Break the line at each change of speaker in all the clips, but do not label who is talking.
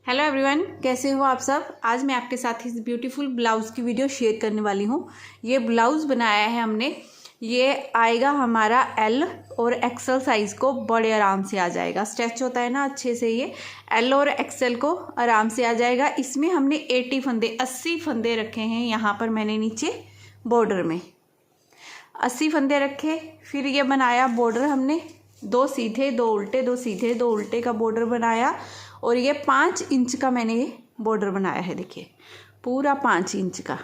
Hello everyone, कैसे हो आप सब। आज मैं आपके साथ इस ब्यूटीफुल ब्लाउज़ की वीडियो शेयर करने वाली हूँ। ये ब्लाउज़ बनाया है हमने, ये आएगा हमारा एल और एक्सेल साइज़ को बड़े आराम से आ जाएगा। स्ट्रेच होता है ना अच्छे से, ये एल और एक्सेल को आराम से आ जाएगा। इसमें हमने 80 फंदे रखे हैं। यहाँ पर मैंने नीचे बॉर्डर में 80 फंदे रखे। फिर ये बनाया बॉर्डर हमने, 2 सीधे 2 उल्टे, 2 सीधे 2 उल्टे का बॉर्डर बनाया। और ये 5 इंच का मैंने ये बॉर्डर बनाया है। देखिए पूरा 5 इंच का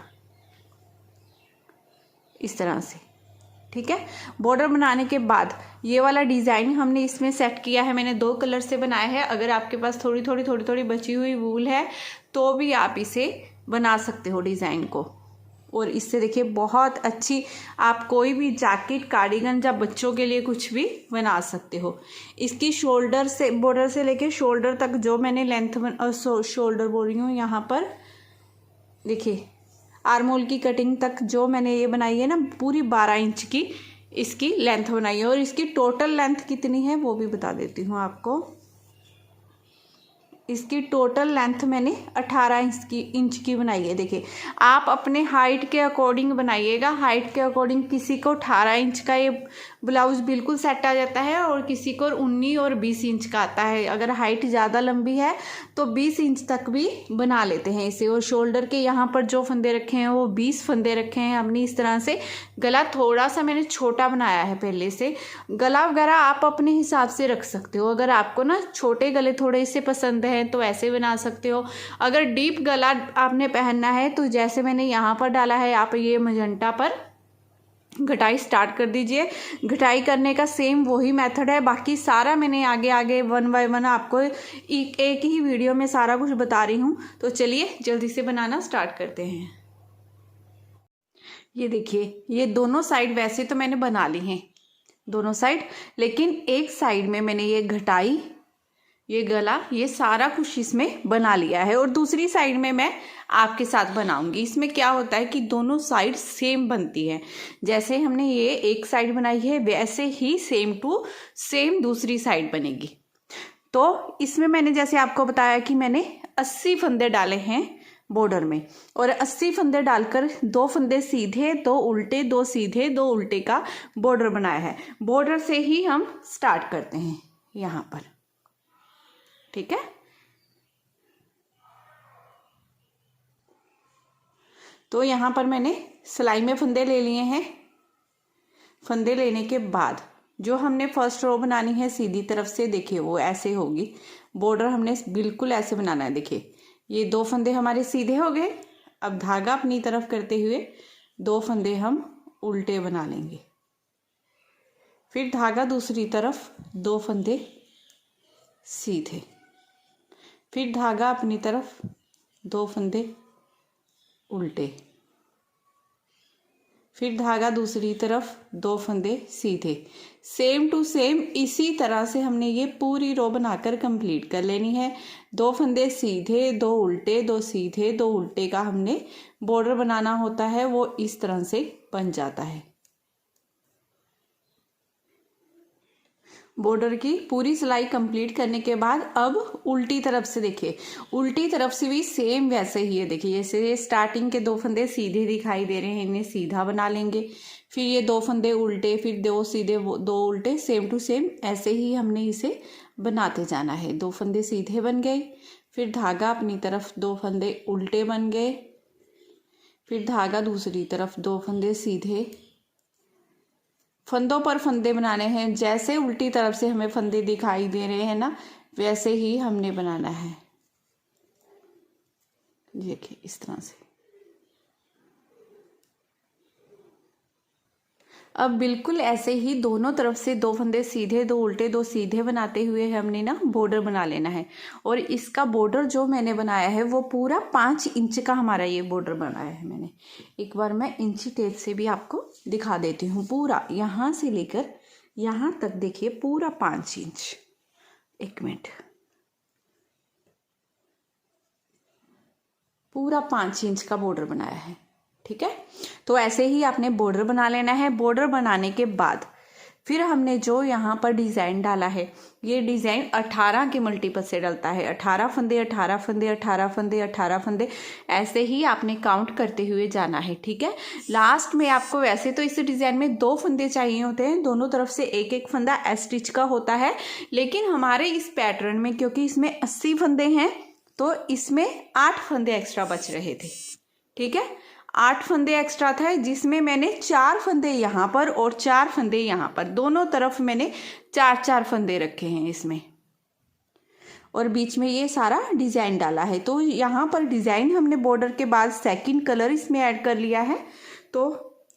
इस तरह से, ठीक है। बॉर्डर बनाने के बाद ये वाला डिज़ाइन हमने इसमें सेट किया है। मैंने 2 कलर से बनाया है। अगर आपके पास थोड़ी थोड़ी बची हुई वूल है तो भी आप इसे बना सकते हो डिज़ाइन को। और इससे देखिए बहुत अच्छी आप कोई भी जैकेट, कार्डिगन या बच्चों के लिए कुछ भी बना सकते हो। इसकी शोल्डर से, बॉर्डर से लेके शोल्डर तक जो मैंने लेंथ शोल्डर बोल रही हूँ, यहाँ पर देखिए आर्मोल की कटिंग तक जो मैंने ये बनाई है ना, पूरी 12 इंच की इसकी लेंथ बनाई है। और इसकी टोटल लेंथ कितनी है वो भी बता देती हूँ आपको। इसकी टोटल लेंथ मैंने 18 इंच की बनाई है। देखिए आप अपने हाइट के अकॉर्डिंग बनाइएगा। हाइट के अकॉर्डिंग किसी को 18 इंच का ये ब्लाउज़ बिल्कुल सेट आ जाता है और किसी को 19 और 20 इंच का आता है। अगर हाइट ज़्यादा लंबी है तो 20 इंच तक भी बना लेते हैं इसे। और शोल्डर के यहाँ पर जो फंदे रखे हैं वो 20 फंदे रखे हैं हमने इस तरह से। गला थोड़ा सा मैंने छोटा बनाया है पहले से। गला वगैरह आप अपने हिसाब से रख सकते हो। अगर आपको ना छोटे गले थोड़े से पसंद हैं तो ऐसे बना सकते हो। अगर डीप गला आपने पहनना है तो जैसे मैंने यहाँ पर डाला है, आप ये मजंटा पर घटाई स्टार्ट कर दीजिए। घटाई करने का सेम वही मेथड है। बाकी सारा मैंने आगे आगे 1 बाय 1 आपको एक ही वीडियो में सारा कुछ बता रही हूँ। तो चलिए जल्दी से बनाना स्टार्ट करते हैं। ये देखिए ये दोनों साइड वैसे तो मैंने बना ली हैं, दोनों साइड, लेकिन एक साइड में मैंने ये घटाई, ये गला, ये सारा कुछ इसमें बना लिया है। और दूसरी साइड में मैं आपके साथ बनाऊंगी। इसमें क्या होता है कि दोनों साइड सेम बनती है। जैसे हमने ये एक साइड बनाई है वैसे ही सेम टू सेम दूसरी साइड बनेगी। तो इसमें मैंने जैसे आपको बताया कि मैंने 80 फंदे डाले हैं बॉर्डर में। और 80 फंदे डालकर 2 फंदे सीधे 2 उल्टे, 2 सीधे 2 उल्टे का बॉर्डर बनाया है। बॉर्डर से ही हम स्टार्ट करते हैं यहाँ पर, ठीक है। तो यहाँ पर मैंने सिलाई में फंदे ले लिए हैं। फंदे लेने के बाद जो हमने फर्स्ट रो बनानी है सीधी तरफ से, देखिए वो ऐसे होगी। बॉर्डर हमने बिल्कुल ऐसे बनाना है। देखिए ये 2 फंदे हमारे सीधे हो गए। अब धागा अपनी तरफ करते हुए 2 फंदे हम उल्टे बना लेंगे। फिर धागा दूसरी तरफ 2 फंदे सीधे, फिर धागा अपनी तरफ 2 फंदे उल्टे, फिर धागा दूसरी तरफ 2 फंदे सीधे। सेम टू सेम इसी तरह से हमने ये पूरी रो बनाकर कंप्लीट कर लेनी है। 2 फंदे सीधे 2 उल्टे, 2 सीधे 2 उल्टे का हमने बॉर्डर बनाना होता है। वो इस तरह से बन जाता है। बॉर्डर की पूरी सिलाई कंप्लीट करने के बाद अब उल्टी तरफ से देखिए, उल्टी तरफ से भी सेम वैसे ही है। देखिए जैसे स्टार्टिंग के 2 फंदे सीधे दिखाई दे रहे हैं, इन्हें सीधा बना लेंगे। फिर ये 2 फंदे उल्टे, फिर 2 सीधे 2 उल्टे, सेम टू सेम ऐसे ही हमने इसे बनाते जाना है। 2 फंदे सीधे बन गए, फिर धागा अपनी तरफ 2 फंदे उल्टे बन गए, फिर धागा दूसरी तरफ 2 फंदे सीधे। फंदों पर फंदे बनाने हैं। जैसे उल्टी तरफ से हमें फंदे दिखाई दे रहे हैं ना, वैसे ही हमने बनाना है। देखिए इस तरह से। अब बिल्कुल ऐसे ही दोनों तरफ से 2 फंदे सीधे 2 उल्टे 2 सीधे बनाते हुए हमने ना बॉर्डर बना लेना है। और इसका बॉर्डर जो मैंने बनाया है वो पूरा 5 इंच का हमारा ये बॉर्डर बनाया है मैंने। एक बार मैं इंची टेप से भी आपको दिखा देती हूँ। पूरा यहाँ से लेकर यहाँ तक देखिए पूरा 5 इंच। एक मिनट, पूरा 5 इंच का बॉर्डर बनाया है, ठीक है। तो ऐसे ही आपने बॉर्डर बना लेना है। बॉर्डर बनाने के बाद फिर हमने जो यहाँ पर डिज़ाइन डाला है, ये डिज़ाइन 18 के मल्टीपल से डलता है। 18 फंदे 18 फंदे 18 फंदे 18 फंदे, ऐसे ही आपने काउंट करते हुए जाना है, ठीक है। लास्ट में आपको, वैसे तो इस डिज़ाइन में 2 फंदे चाहिए होते हैं, दोनों तरफ से एक एक फंदा स्टिच का होता है, लेकिन हमारे इस पैटर्न में क्योंकि इसमें 80 फंदे हैं तो इसमें 8 फंदे एक्स्ट्रा बच रहे थे, ठीक है। 8 फंदे एक्स्ट्रा था, जिसमें मैंने 4 फंदे यहाँ पर और 4 फंदे यहाँ पर, दोनों तरफ मैंने 4-4 फंदे रखे हैं इसमें, और बीच में ये सारा डिज़ाइन डाला है। तो यहाँ पर डिज़ाइन हमने बॉर्डर के बाद सेकंड कलर इसमें ऐड कर लिया है। तो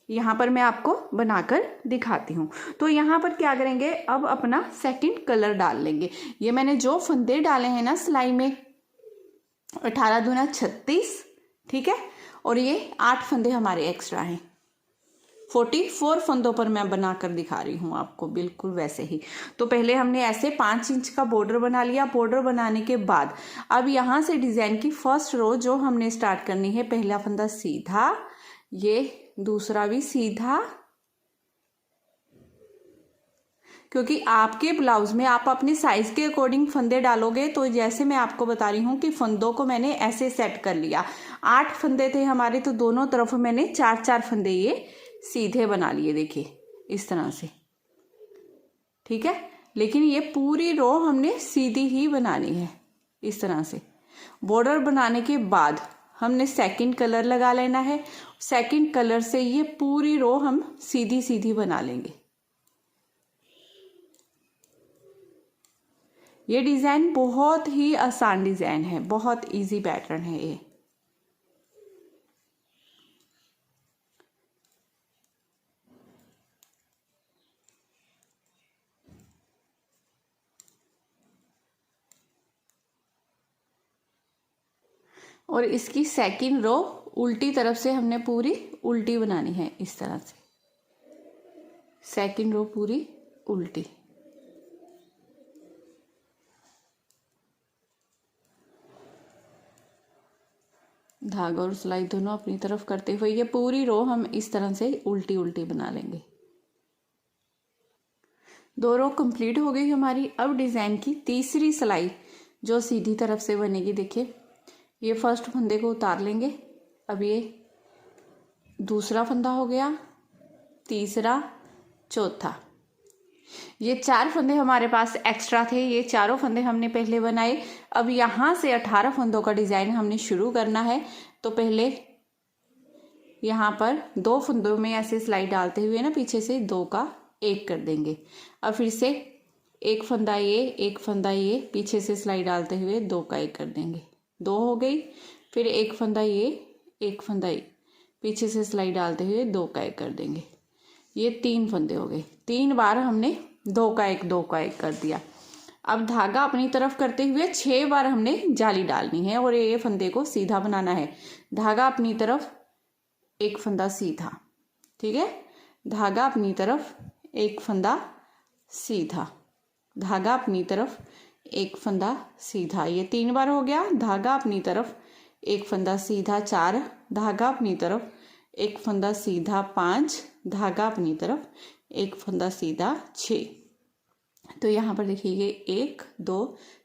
यहाँ पर मैं आपको बनाकर दिखाती हूँ। तो यहाँ पर क्या करेंगे, अब अपना सेकंड कलर डाल लेंगे। ये मैंने जो फंदे डाले हैं ना सिलाई में, 18 दूना 36, ठीक है, और ये 8 फंदे हमारे एक्स्ट्रा हैं। 44 फंदों पर मैं बनाकर दिखा रही हूँ आपको, बिल्कुल वैसे ही। तो पहले हमने ऐसे 5 इंच का बॉर्डर बना लिया। बॉर्डर बनाने के बाद अब यहाँ से डिज़ाइन की फर्स्ट रो जो हमने स्टार्ट करनी है, पहला फंदा सीधा, ये दूसरा भी सीधा, क्योंकि आपके ब्लाउज में आप अपने साइज के अकॉर्डिंग फंदे डालोगे। तो जैसे मैं आपको बता रही हूँ कि फंदों को मैंने ऐसे सेट कर लिया। 8 फंदे थे हमारे, तो दोनों तरफ मैंने 4-4 फंदे ये सीधे बना लिए, देखिए इस तरह से, ठीक है। लेकिन ये पूरी रो हमने सीधी ही बनानी है इस तरह से। बॉर्डर बनाने के बाद हमने सेकंड कलर लगा लेना है। सेकंड कलर से ये पूरी रो हम सीधी सीधी बना लेंगे। ये डिज़ाइन बहुत ही आसान डिज़ाइन है, बहुत इजी पैटर्न है ये। और इसकी सेकंड रो उल्टी तरफ से हमने पूरी उल्टी बनानी है इस तरह से, सेकंड रो पूरी उल्टी। धागा और सिलाई दोनों अपनी तरफ करते हुए ये पूरी रो हम इस तरह से उल्टी उल्टी बना लेंगे। 2 रो कंप्लीट हो गई हमारी। अब डिज़ाइन की तीसरी सिलाई जो सीधी तरफ से बनेगी, देखिए ये फर्स्ट फंदे को उतार लेंगे। अब ये दूसरा फंदा हो गया, तीसरा, चौथा, ये 4 फंदे हमारे पास एक्स्ट्रा थे, ये चारों फंदे हमने पहले बनाए। अब यहाँ से 18 फंदों का डिज़ाइन हमने शुरू करना है। तो पहले यहाँ पर 2 फंदों में ऐसे सिलाई डालते हुए ना पीछे से 2 का 1 कर देंगे। अब फिर से एक फंदा ये, एक फंदा ये, पीछे से सिलाई डालते हुए 2 का 1 कर देंगे, 2 हो गई। फिर एक फंदा ये, एक फंदा ये, पीछे से सिलाई डालते हुए 2 का 1 कर देंगे। ये 3 फंदे हो गए। 3 बार हमने 2 का 1 2 का 1 कर दिया। अब धागा अपनी तरफ करते हुए 6 बार हमने जाली डालनी है और ये फंदे को सीधा बनाना है। धागा अपनी तरफ, एक फंदा सीधा, ठीक है, धागा अपनी तरफ, एक फंदा सीधा, धागा अपनी तरफ, एक फंदा सीधा, ये 3 बार हो गया। धागा अपनी तरफ, एक फंदा सीधा, 4, धागा अपनी तरफ, एक फंदा सीधा, 5, धागा अपनी तरफ, एक फंदा सीधा, 6। तो यहाँ पर देखिए ये 1 2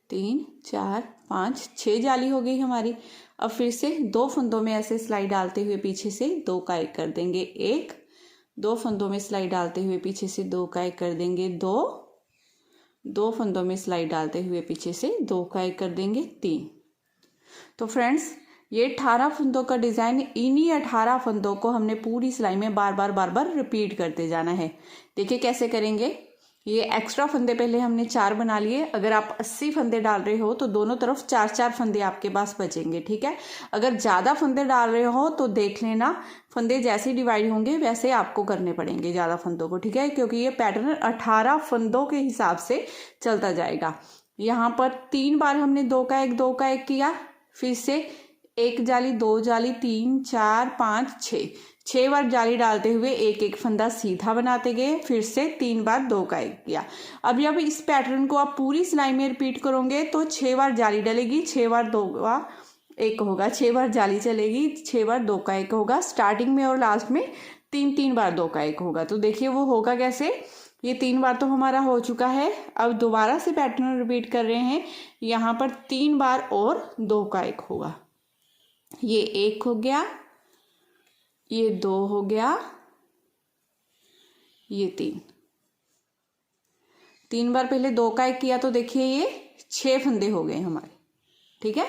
3 4 5 6 जाली हो गई हमारी। अब फिर से 2 फंदों में ऐसे सिलाई डालते हुए पीछे से 2 का 1 कर देंगे, 1, 2 फंदों में सिलाई डालते हुए पीछे से 2 का 1 कर देंगे, 2, 2 फंदों में सिलाई डालते हुए पीछे से 2 का 1 कर देंगे, 3। तो फ्रेंड्स ये 18 फंदों का डिज़ाइन, इन्हीं 18 फंदों को हमने पूरी सिलाई में बार बार रिपीट करते जाना है। देखिए कैसे करेंगे। ये एक्स्ट्रा फंदे पहले हमने 4 बना लिए। अगर आप 80 फंदे डाल रहे हो तो दोनों तरफ 4-4 फंदे आपके पास बचेंगे, ठीक है। अगर ज़्यादा फंदे डाल रहे हो तो देख लेना, फंदे जैसे डिवाइड होंगे वैसे आपको करने पड़ेंगे ज़्यादा फंदों को, ठीक है, क्योंकि ये पैटर्न 18 फंदों के हिसाब से चलता जाएगा। यहाँ पर 3 बार हमने 2 का 1 2 का 1 किया, फिर से 1 जाली, 2 जाली, 3 4 5 6 बार जाली डालते हुए एक एक फंदा सीधा बनाते गए, फिर से 3 बार 2 का 1 किया। अब जब इस पैटर्न को आप पूरी सिलाई में रिपीट करोगे तो 6 बार जाली डलेगी, 6 बार 2 का 1 होगा, 6 बार जाली चलेगी, 6 बार 2 का 1 होगा। स्टार्टिंग में और लास्ट में 3 बार 2 का 1 होगा। तो देखिए वो होगा कैसे, ये 3 बार तो हमारा हो चुका है। अब दोबारा से पैटर्न रिपीट कर रहे हैं। यहाँ पर 3 बार और 2 का 1 होगा। ये 1 हो गया, ये 2 हो गया, ये 3 बार पहले 2 का 1 किया तो देखिए ये 6 फंदे हो गए हमारे। ठीक है,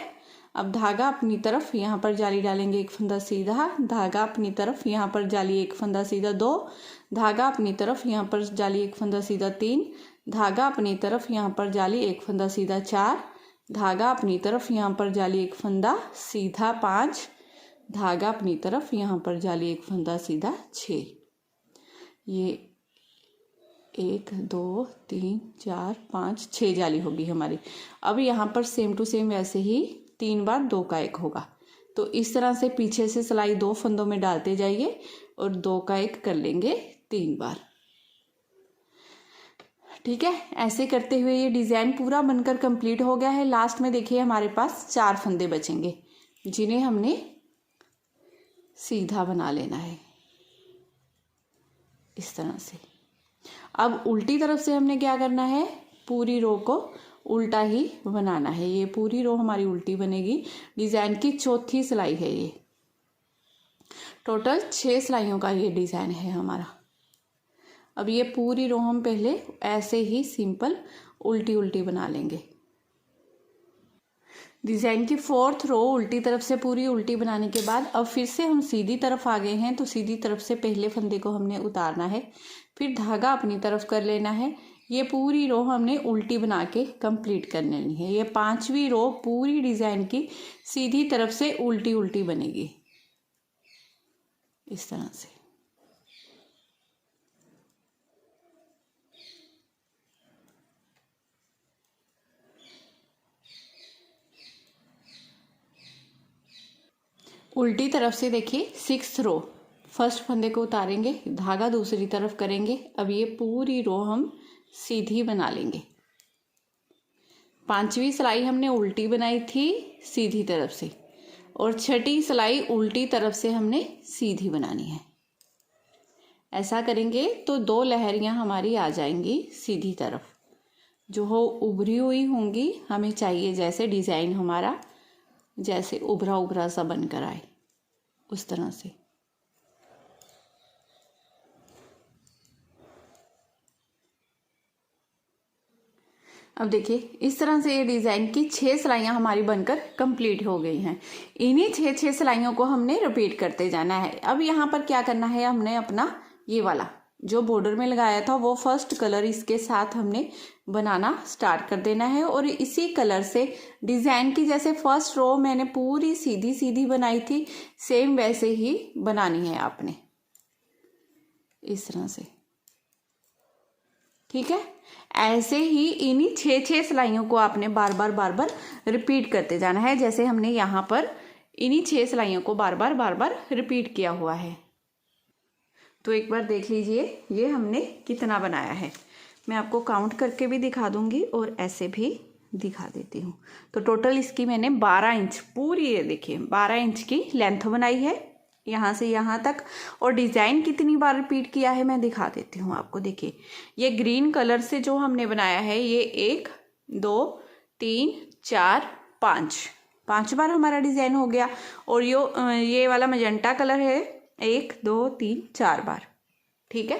अब धागा अपनी तरफ यहाँ पर जाली डालेंगे, 1 फंदा सीधा, धागा अपनी तरफ यहाँ पर जाली 1 फंदा सीधा 2, धागा अपनी तरफ यहाँ पर जाली 1 फंदा सीधा 3, धागा अपनी तरफ यहाँ पर जाली 1 फंदा सीधा 4, धागा अपनी तरफ यहाँ पर जाली 1 फंदा सीधा 5, धागा अपनी तरफ यहाँ पर जाली 1 फंदा सीधा 6। ये 1 2 3 4 5 6 जाली होगी हमारी। अब यहाँ पर सेम टू सेम वैसे ही 3 बार 2 का 1 होगा। तो इस तरह से पीछे से सिलाई 2 फंदों में डालते जाइए और 2 का 1 कर लेंगे 3 बार। ठीक है, ऐसे करते हुए ये डिज़ाइन पूरा बनकर कंप्लीट हो गया है। लास्ट में देखिए हमारे पास 4 फंदे बचेंगे जिन्हें हमने सीधा बना लेना है इस तरह से। अब उल्टी तरफ से हमने क्या करना है, पूरी रो को उल्टा ही बनाना है। ये पूरी रो हमारी उल्टी बनेगी। डिज़ाइन की चौथी सिलाई है ये। टोटल 6 सिलाइयों का ये डिज़ाइन है हमारा। अब ये पूरी रो हम पहले ऐसे ही सिंपल उल्टी उल्टी बना लेंगे। डिज़ाइन की 4th रो उल्टी तरफ से पूरी उल्टी बनाने के बाद अब फिर से हम सीधी तरफ आ गए हैं। तो सीधी तरफ से पहले फंदे को हमने उतारना है, फिर धागा अपनी तरफ कर लेना है। ये पूरी रो हमने उल्टी बना के कंप्लीट कर लेनी है। ये 5वीं रो पूरी डिज़ाइन की सीधी तरफ से उल्टी उल्टी बनेगी इस तरह से। उल्टी तरफ से देखिए 6th रो, फर्स्ट फंदे को उतारेंगे, धागा दूसरी तरफ करेंगे। अब ये पूरी रो हम सीधी बना लेंगे। 5वीं सिलाई हमने उल्टी बनाई थी सीधी तरफ से और 6ठी सिलाई उल्टी तरफ से हमने सीधी बनानी है। ऐसा करेंगे तो 2 लहरियां हमारी आ जाएंगी सीधी तरफ, जो हो उभरी हुई होंगी। हमें चाहिए जैसे डिज़ाइन हमारा जैसे उभरा उभरा सा बनकर आए उस तरह से। अब देखिए इस तरह से ये डिज़ाइन की 6 सिलाइयाँ हमारी बनकर कंप्लीट हो गई हैं। इन्हीं 6 सिलाइयों को हमने रिपीट करते जाना है। अब यहाँ पर क्या करना है, हमने अपना ये वाला जो बॉर्डर में लगाया था वो फर्स्ट कलर इसके साथ हमने बनाना स्टार्ट कर देना है। और इसी कलर से डिज़ाइन की जैसे फर्स्ट रो मैंने पूरी सीधी सीधी बनाई थी, सेम वैसे ही बनानी है आपने इस तरह से। ठीक है, ऐसे ही इन्हीं 6 सिलाइयों को आपने बार बार रिपीट करते जाना है। जैसे हमने यहाँ पर इन्हीं 6 सिलाइयों को बार बार रिपीट किया हुआ है। तो एक बार देख लीजिए ये हमने कितना बनाया है। मैं आपको काउंट करके भी दिखा दूंगी और ऐसे भी दिखा देती हूँ। तो टोटल इसकी मैंने 12 इंच पूरी, ये देखिए 12 इंच की लेंथ बनाई है यहाँ से यहाँ तक। और डिज़ाइन कितनी बार रिपीट किया है मैं दिखा देती हूँ आपको। देखिए ये ग्रीन कलर से जो हमने बनाया है ये 1 2 3 4 5 बार हमारा डिज़ाइन हो गया। और ये वाला मजेंटा कलर है 1 2 3 4 बार। ठीक है,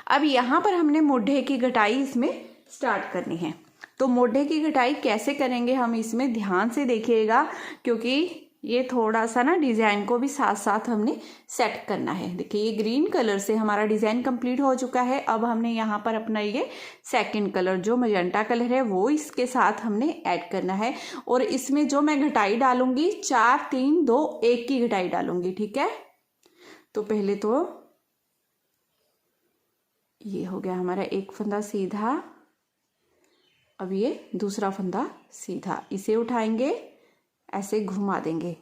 अब यहाँ पर हमने मोढे की घटाई इसमें स्टार्ट करनी है। तो मोढे की घटाई कैसे करेंगे हम इसमें ध्यान से देखिएगा, क्योंकि ये थोड़ा सा ना डिज़ाइन को भी साथ साथ हमने सेट करना है। देखिए ये ग्रीन कलर से हमारा डिज़ाइन कंप्लीट हो चुका है। अब हमने यहाँ पर अपना ये सेकंड कलर जो मजेंटा कलर है वो इसके साथ हमने ऐड करना है। और इसमें जो मैं घटाई डालूंगी 4 3 2 1 की घटाई डालूंगी। ठीक है, तो पहले तो ये हो गया हमारा एक फंदा सीधा। अब ये दूसरा फंदा सीधा, इसे उठाएंगे ऐसे घुमा देंगे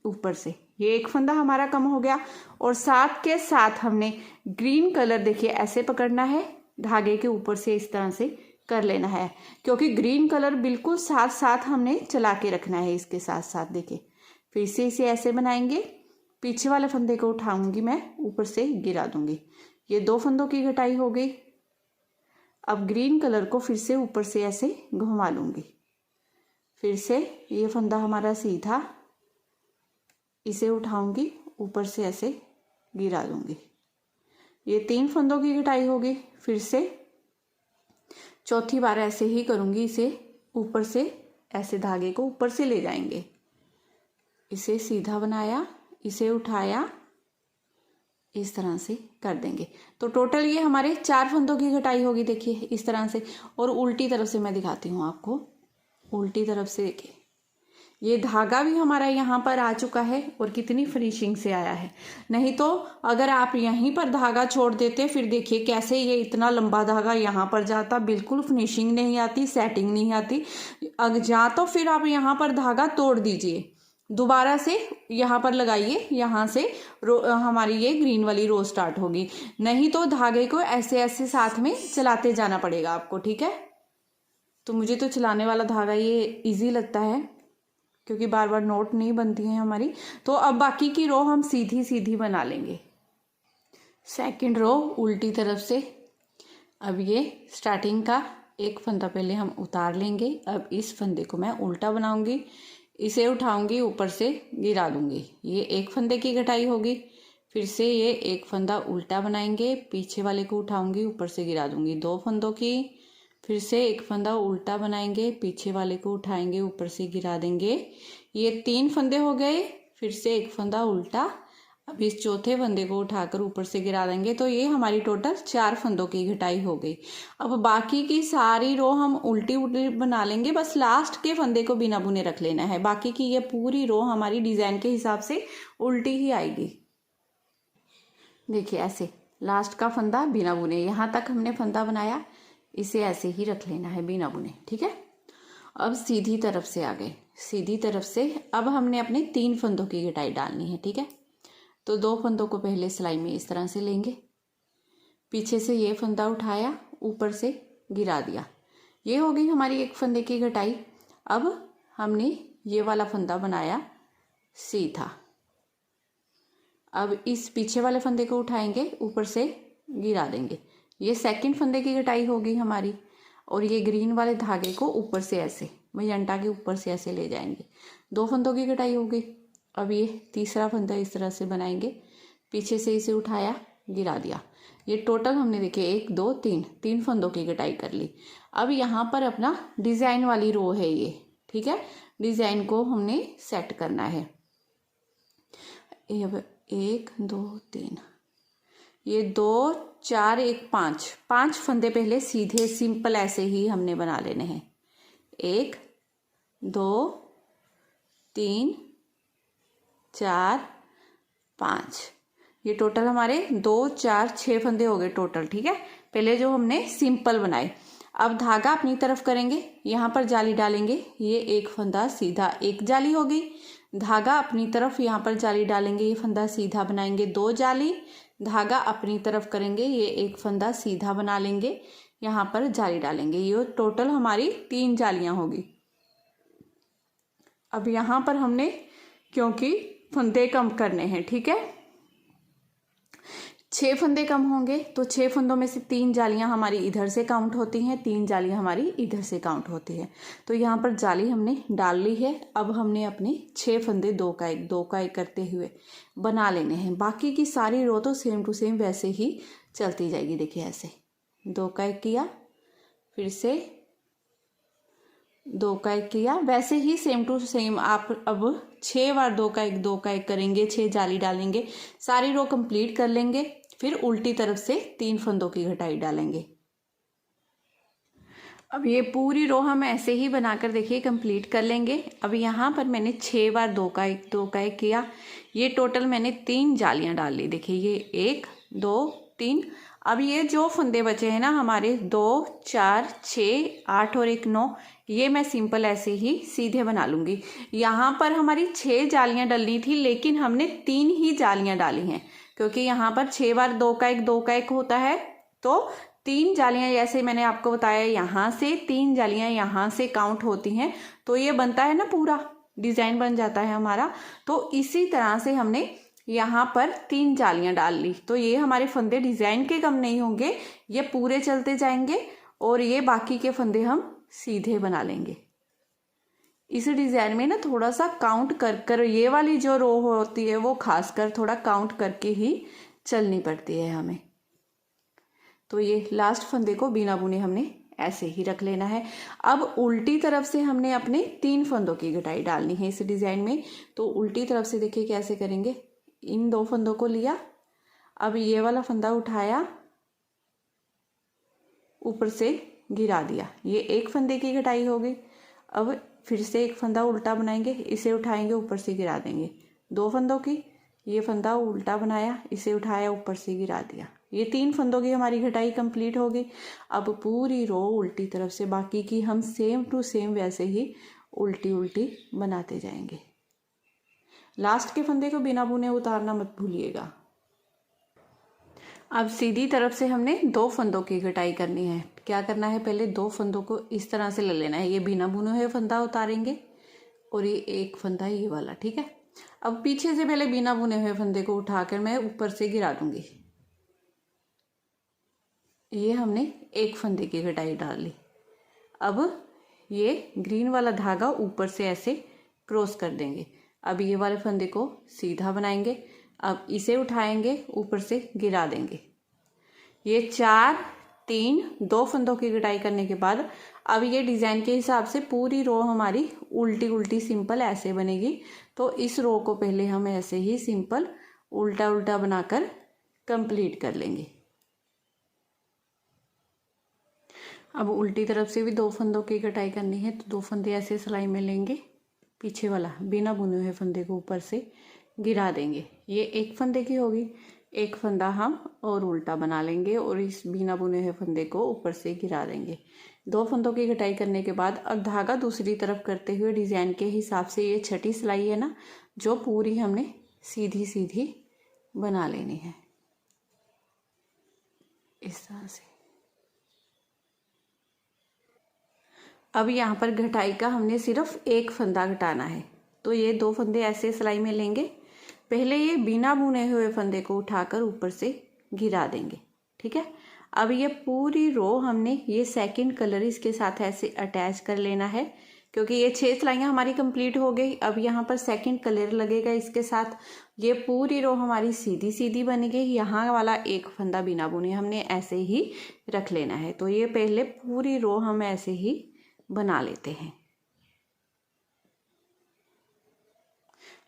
ऊपर से, ये एक फंदा हमारा कम हो गया। और साथ के साथ हमने ग्रीन कलर देखिए ऐसे पकड़ना है, धागे के ऊपर से इस तरह से कर लेना है, क्योंकि ग्रीन कलर बिल्कुल साथ साथ हमने चला के रखना है इसके साथ साथ। देखिए फिर से इसे ऐसे बनाएंगे, पीछे वाले फंदे को उठाऊंगी मैं, ऊपर से गिरा दूंगी। ये 2 फंदों की घटाई हो गई। अब ग्रीन कलर को फिर से ऊपर से ऐसे घुमा लूँगी। फिर से ये फंदा हमारा सीधा, इसे उठाऊंगी, ऊपर से ऐसे गिरा दूंगी। ये 3 फंदों की कटाई होगी। फिर से चौथी बार ऐसे ही करूंगी, इसे ऊपर से ऐसे धागे को ऊपर से ले जाएंगे, इसे सीधा बनाया, इसे उठाया, इस तरह से कर देंगे। तो टोटल ये हमारे 4 फंदों की कटाई होगी, देखिए इस तरह से। और उल्टी तरफ से मैं दिखाती हूँ आपको, उल्टी तरफ से देखिए ये धागा भी हमारा यहाँ पर आ चुका है और कितनी फिनिशिंग से आया है। नहीं तो अगर आप यहीं पर धागा छोड़ देते, फिर देखिए कैसे ये इतना लंबा धागा यहाँ पर जाता, बिल्कुल फिनिशिंग नहीं आती, सेटिंग नहीं आती। या तो फिर आप यहाँ पर धागा तोड़ दीजिए, दोबारा से यहाँ पर लगाइए, यहाँ से हमारी ये ग्रीन वाली रो स्टार्ट होगी। नहीं तो धागे को ऐसे ऐसे साथ में चलाते जाना पड़ेगा आपको, ठीक है। तो मुझे तो चलाने वाला धागा ये इजी लगता है, क्योंकि बार बार नोट नहीं बनती हैं हमारी। तो अब बाकी की रो हम सीधी सीधी बना लेंगे। सेकंड रो उल्टी तरफ से, अब ये स्टार्टिंग का एक फंदा पहले हम उतार लेंगे। अब इस फंदे को मैं उल्टा बनाऊंगी, इसे उठाऊंगी, ऊपर से गिरा दूंगी। ये एक फंदे की कटाई होगी। फिर से ये एक फंदा उल्टा बनाएंगे, पीछे वाले को उठाऊंगी, ऊपर से गिरा दूंगी, 2 फंदों की। फिर से एक फंदा उल्टा बनाएंगे, पीछे वाले को उठाएंगे, ऊपर से गिरा देंगे। ये 3 फंदे हो गए। फिर से एक फंदा उल्टा, अब इस चौथे फंदे को उठाकर ऊपर से गिरा देंगे। तो ये हमारी टोटल 4 फंदों की घटाई हो गई। अब बाकी की सारी रो हम उल्टी उल्टी बना लेंगे, बस लास्ट के फंदे को बिना बुने रख लेना है। बाकी की ये पूरी रो हमारी डिजाइन के हिसाब से उल्टी ही आएगी। देखिए ऐसे लास्ट का फंदा बिना बुने, यहाँ तक हमने फंदा बनाया, इसे ऐसे ही रख लेना है बिना बुने, ठीक है। अब सीधी तरफ से आ गए, सीधी तरफ से अब हमने अपने 3 फंदों की कटाई डालनी है, ठीक है। तो 2 फंदों को पहले सिलाई में इस तरह से लेंगे, पीछे से ये फंदा उठाया, ऊपर से गिरा दिया। ये हो गई हमारी एक फंदे की कटाई। अब हमने ये वाला फंदा बनाया सीधा, अब इस पीछे वाले फंदे को उठाएंगे, ऊपर से गिरा देंगे। ये सेकंड फंदे की कटाई होगी हमारी। और ये ग्रीन वाले धागे को ऊपर से ऐसे मजेंटा के ऊपर से ऐसे ले जाएंगे, 2 फंदों की कटाई होगी। अब ये तीसरा फंदा इस तरह से बनाएंगे, पीछे से इसे उठाया, गिरा दिया। ये टोटल हमने देखिए 1 2 3 फंदों की कटाई कर ली। अब यहाँ पर अपना डिजाइन वाली रो है ये, ठीक है। डिजाइन को हमने सेट करना है। 1 2 3, ये 2 4 1 5 फंदे पहले सीधे सिंपल ऐसे ही हमने बना लेने हैं। 1 2 3 4 5, ये टोटल हमारे 2 4 6 फंदे हो गए टोटल, ठीक है। पहले जो हमने सिंपल बनाए। अब धागा अपनी तरफ करेंगे, यहाँ पर जाली डालेंगे, ये एक फंदा सीधा, एक जाली हो गई। धागा अपनी तरफ यहाँ पर जाली डालेंगे, ये फंदा सीधा बनाएंगे, 2 जाली। धागा अपनी तरफ करेंगे, ये एक फंदा सीधा बना लेंगे, यहाँ पर जाली डालेंगे। ये टोटल हमारी 3 जालियां होगी। अब यहाँ पर हमने क्योंकि फंदे कम करने हैं, ठीक है, 6 फंदे कम होंगे, तो 6 फंदों में से 3 जालियां हमारी इधर से काउंट होती हैं, 3 जालियां हमारी इधर से काउंट होती है। तो यहाँ पर जाली हमने डाल ली है। अब हमने अपने 6 फंदे 2 का 1 2 का 1 करते हुए बना लेने हैं। बाकी की सारी रो तो सेम टू सेम वैसे ही चलती जाएगी। देखिए ऐसे 2 का 1 किया, फिर से 2 का 1 किया, वैसे ही सेम टू सेम आप अब 6 बार 2 का 1 2 का 1 करेंगे, 6 जाली डालेंगे, सारी रो कंप्लीट कर लेंगे। फिर उल्टी तरफ से 3 फंदों की घटाई डालेंगे। अब ये पूरी रो हम ऐसे ही बनाकर देखिए कंप्लीट कर लेंगे। अब यहाँ पर मैंने 6 बार 2 का 1 2 का 1 किया, ये टोटल मैंने 3 जालियां डाल ली। देखिए ये 1 2 3। अब ये जो फंदे बचे हैं ना हमारे 2 4 6 8 और 1 9, ये मैं सिंपल ऐसे ही सीधे बना लूँगी। यहाँ पर हमारी 6 जालियाँ डलनी थी, लेकिन हमने 3 ही जालियाँ डाली हैं, क्योंकि यहाँ पर 6 बार 2 का 1 2 का 1 होता है। तो 3 जालियाँ, जैसे मैंने आपको बताया, यहाँ से 3 जालियाँ यहाँ से काउंट होती हैं, तो ये बनता है ना, पूरा डिज़ाइन बन जाता है हमारा। तो इसी तरह से हमने यहाँ पर 3 जालियाँ डाल ली, तो ये हमारे फंदे डिज़ाइन के कम नहीं होंगे, ये पूरे चलते जाएंगे और ये बाकी के फंदे हम सीधे बना लेंगे। इस डिज़ाइन में ना थोड़ा सा काउंट कर कर, ये वाली जो रो होती है वो खासकर थोड़ा काउंट करके ही चलनी पड़ती है हमें। तो ये लास्ट फंदे को बिना बुने हमने ऐसे ही रख लेना है। अब उल्टी तरफ से हमने अपने 3 फंदों की घटाई डालनी है इस डिज़ाइन में। तो उल्टी तरफ से देखिए कैसे करेंगे। इन 2 फंदों को लिया, अब ये वाला फंदा उठाया, ऊपर से गिरा दिया, ये 1 फंदे की घटाई हो गई। अब फिर से 1 फंदा उल्टा बनाएंगे, इसे उठाएंगे, ऊपर से गिरा देंगे। 2 फंदों की, ये फंदा उल्टा बनाया, इसे उठाया, ऊपर से गिरा दिया। ये 3 फंदों की हमारी घटाई कंप्लीट हो गई। अब पूरी रो उल्टी तरफ से बाकी की हम सेम टू सेम वैसे ही उल्टी उल्टी बनाते जाएंगे। लास्ट के फंदे को बिना बुने उतारना मत भूलिएगा। अब सीधी तरफ से हमने 2 फंदों की घटाई करनी है। क्या करना है, पहले 2 फंदों को इस तरह से ले लेना है। ये बिना बुने हुए फंदा उतारेंगे और ये 1 फंदा ये वाला, ठीक है। अब पीछे से पहले बिना बुने हुए फंदे को उठाकर मैं ऊपर से गिरा दूंगी। ये हमने 1 फंदे की घटाई डाल ली। अब ये ग्रीन वाला धागा ऊपर से ऐसे क्रॉस कर देंगे। अब ये वाले फंदे को सीधा बनाएंगे। अब इसे उठाएंगे, ऊपर से गिरा देंगे। ये 4, 3, 2 फंदों की घटाई करने के बाद अब ये डिज़ाइन के हिसाब से पूरी रो हमारी उल्टी उल्टी सिंपल ऐसे बनेगी। तो इस रो को पहले हम ऐसे ही सिंपल उल्टा उल्टा बनाकर कंप्लीट कर लेंगे। अब उल्टी तरफ से भी 2 फंदों की कटाई करनी है। तो 2 फंदे ऐसे सिलाई में लेंगे, पीछे वाला बिना बुने हुए फंदे को ऊपर से गिरा देंगे। ये 1 फंदे की होगी, 1 फंदा हम और उल्टा बना लेंगे और इस बिना बुने हुए फंदे को ऊपर से गिरा देंगे। 2 फंदों की कटाई करने के बाद अब धागा दूसरी तरफ करते हुए डिज़ाइन के हिसाब से ये छठी सिलाई है ना, जो पूरी हमने सीधी सीधी बना लेनी है इस तरह से। अब यहाँ पर घटाई का हमने सिर्फ 1 फंदा घटाना है। तो ये 2 फंदे ऐसे सिलाई में लेंगे। पहले ये बिना बुने हुए फंदे को उठाकर ऊपर से गिरा देंगे, ठीक है। अब ये पूरी रो हमने ये सेकंड कलर इसके साथ ऐसे अटैच कर लेना है, क्योंकि ये 6 सिलाइयाँ हमारी कंप्लीट हो गई। अब यहाँ पर सेकंड कलर लगेगा इसके साथ। ये पूरी रो हमारी सीधी सीधी बनेगी। यहाँ वाला 1 फंदा बिना बुने हमने ऐसे ही रख लेना है। तो ये पहले पूरी रो हम ऐसे ही बना लेते हैं।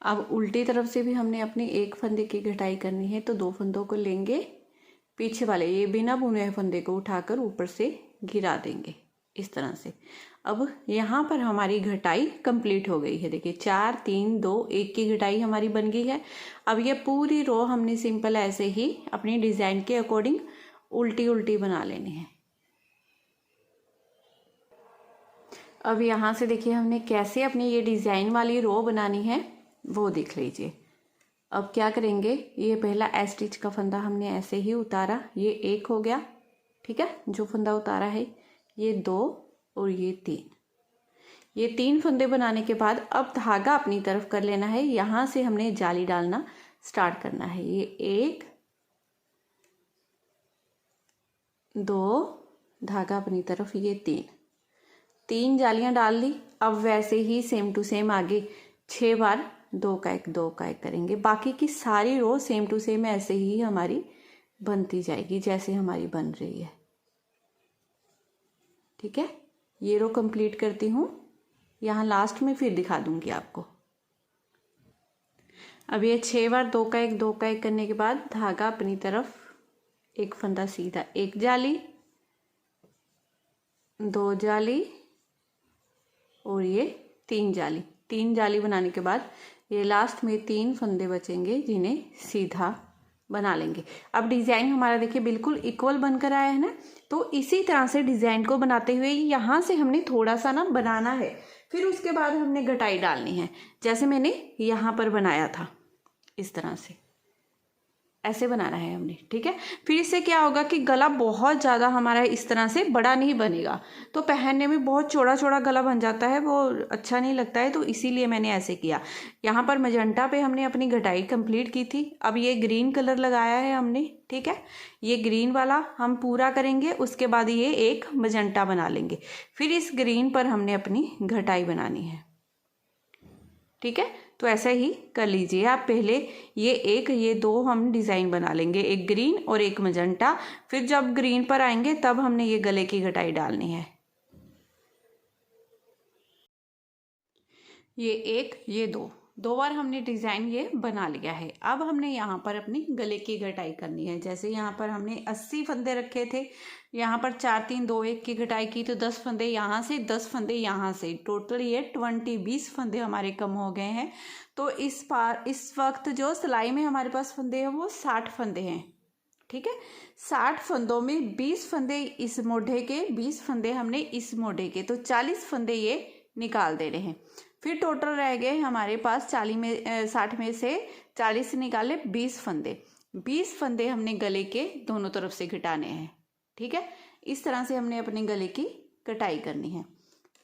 अब उल्टी तरफ से भी हमने अपने 1 फंदे की घटाई करनी है। तो 2 फंदों को लेंगे, पीछे वाले ये बिना बुने हुए फंदे को उठाकर ऊपर से गिरा देंगे इस तरह से। अब यहाँ पर हमारी घटाई कंप्लीट हो गई है। देखिए 4, 3, 2, 1 की घटाई हमारी बन गई है। अब ये पूरी रो हमने सिंपल ऐसे ही अपनी डिज़ाइन के अकॉर्डिंग उल्टी उल्टी बना लेनी है। अब यहाँ से देखिए हमने कैसे अपनी ये डिज़ाइन वाली रो बनानी है वो देख लीजिए। अब क्या करेंगे, ये पहला एस स्टिच का फंदा हमने ऐसे ही उतारा, ये 1 हो गया, ठीक है। जो फंदा उतारा है ये 2 और ये 3। ये 3 फंदे बनाने के बाद अब धागा अपनी तरफ कर लेना है। यहाँ से हमने जाली डालना स्टार्ट करना है। ये 1, 2, धागा अपनी तरफ, ये 3 जालियां डाल ली। अब वैसे ही सेम टू सेम आगे 6 बार 2 का 1 2 का 1 करेंगे। बाकी की सारी रो सेम टू सेम ऐसे ही हमारी बनती जाएगी जैसे हमारी बन रही है, ठीक है। ये रो कंप्लीट करती हूँ, यहाँ लास्ट में फिर दिखा दूंगी आपको। अब ये 6 बार 2 का 1 2 का 1 करने के बाद धागा अपनी तरफ, 1 फंदा सीधा, 1 जाली, 2 जाली और ये 3 जाली। 3 जाली बनाने के बाद ये लास्ट में 3 फंदे बचेंगे जिन्हें सीधा बना लेंगे। अब डिज़ाइन हमारा देखिए बिल्कुल इक्वल बनकर आया है ना। तो इसी तरह से डिज़ाइन को बनाते हुए यहाँ से हमने थोड़ा सा ना बनाना है, फिर उसके बाद हमने घटाई डालनी है। जैसे मैंने यहाँ पर बनाया था इस तरह से ऐसे बनाना है हमने, ठीक है। फिर इससे क्या होगा कि गला बहुत ज़्यादा हमारा इस तरह से बड़ा नहीं बनेगा, तो पहनने में बहुत चौड़ा चौड़ा गला बन जाता है, वो अच्छा नहीं लगता है, तो इसीलिए मैंने ऐसे किया। यहाँ पर मजंटा पे हमने अपनी घटाई कंप्लीट की थी। अब ये ग्रीन कलर लगाया है हमने, ठीक है। ये ग्रीन वाला हम पूरा करेंगे, उसके बाद ये एक मजंटा बना लेंगे, फिर इस ग्रीन पर हमने अपनी घटाई बनानी है, ठीक है। तो ऐसा ही कर लीजिए आप। पहले ये दो हम डिज़ाइन बना लेंगे, एक ग्रीन और एक मजंटा। फिर जब ग्रीन पर आएंगे तब हमने ये गले की घटाई डालनी है। ये एक, ये दो बार हमने डिज़ाइन ये बना लिया है। अब हमने यहाँ पर अपनी गले की घटाई करनी है। जैसे यहाँ पर हमने 80 फंदे रखे थे, यहाँ पर 4 3 2 1 की घटाई की, तो 10 फंदे यहाँ से, 10 फंदे यहाँ से, टोटल ये 20 फंदे हमारे कम हो गए हैं। तो इस वक्त जो सिलाई में हमारे पास फंदे हैं वो 60 फंदे हैं, ठीक है। 60 फंदों में 20 फंदे इस मोढ़े के, 20 फंदे हमने इस मोढ़े के, तो 40 फंदे ये निकाल देने हैं। फिर टोटल रह गए हमारे पास 60 में से 40 निकाले 20 फंदे। 20 फंदे हमने गले के दोनों तरफ से घटाने हैं, ठीक है। इस तरह से हमने अपने गले की कटाई करनी है।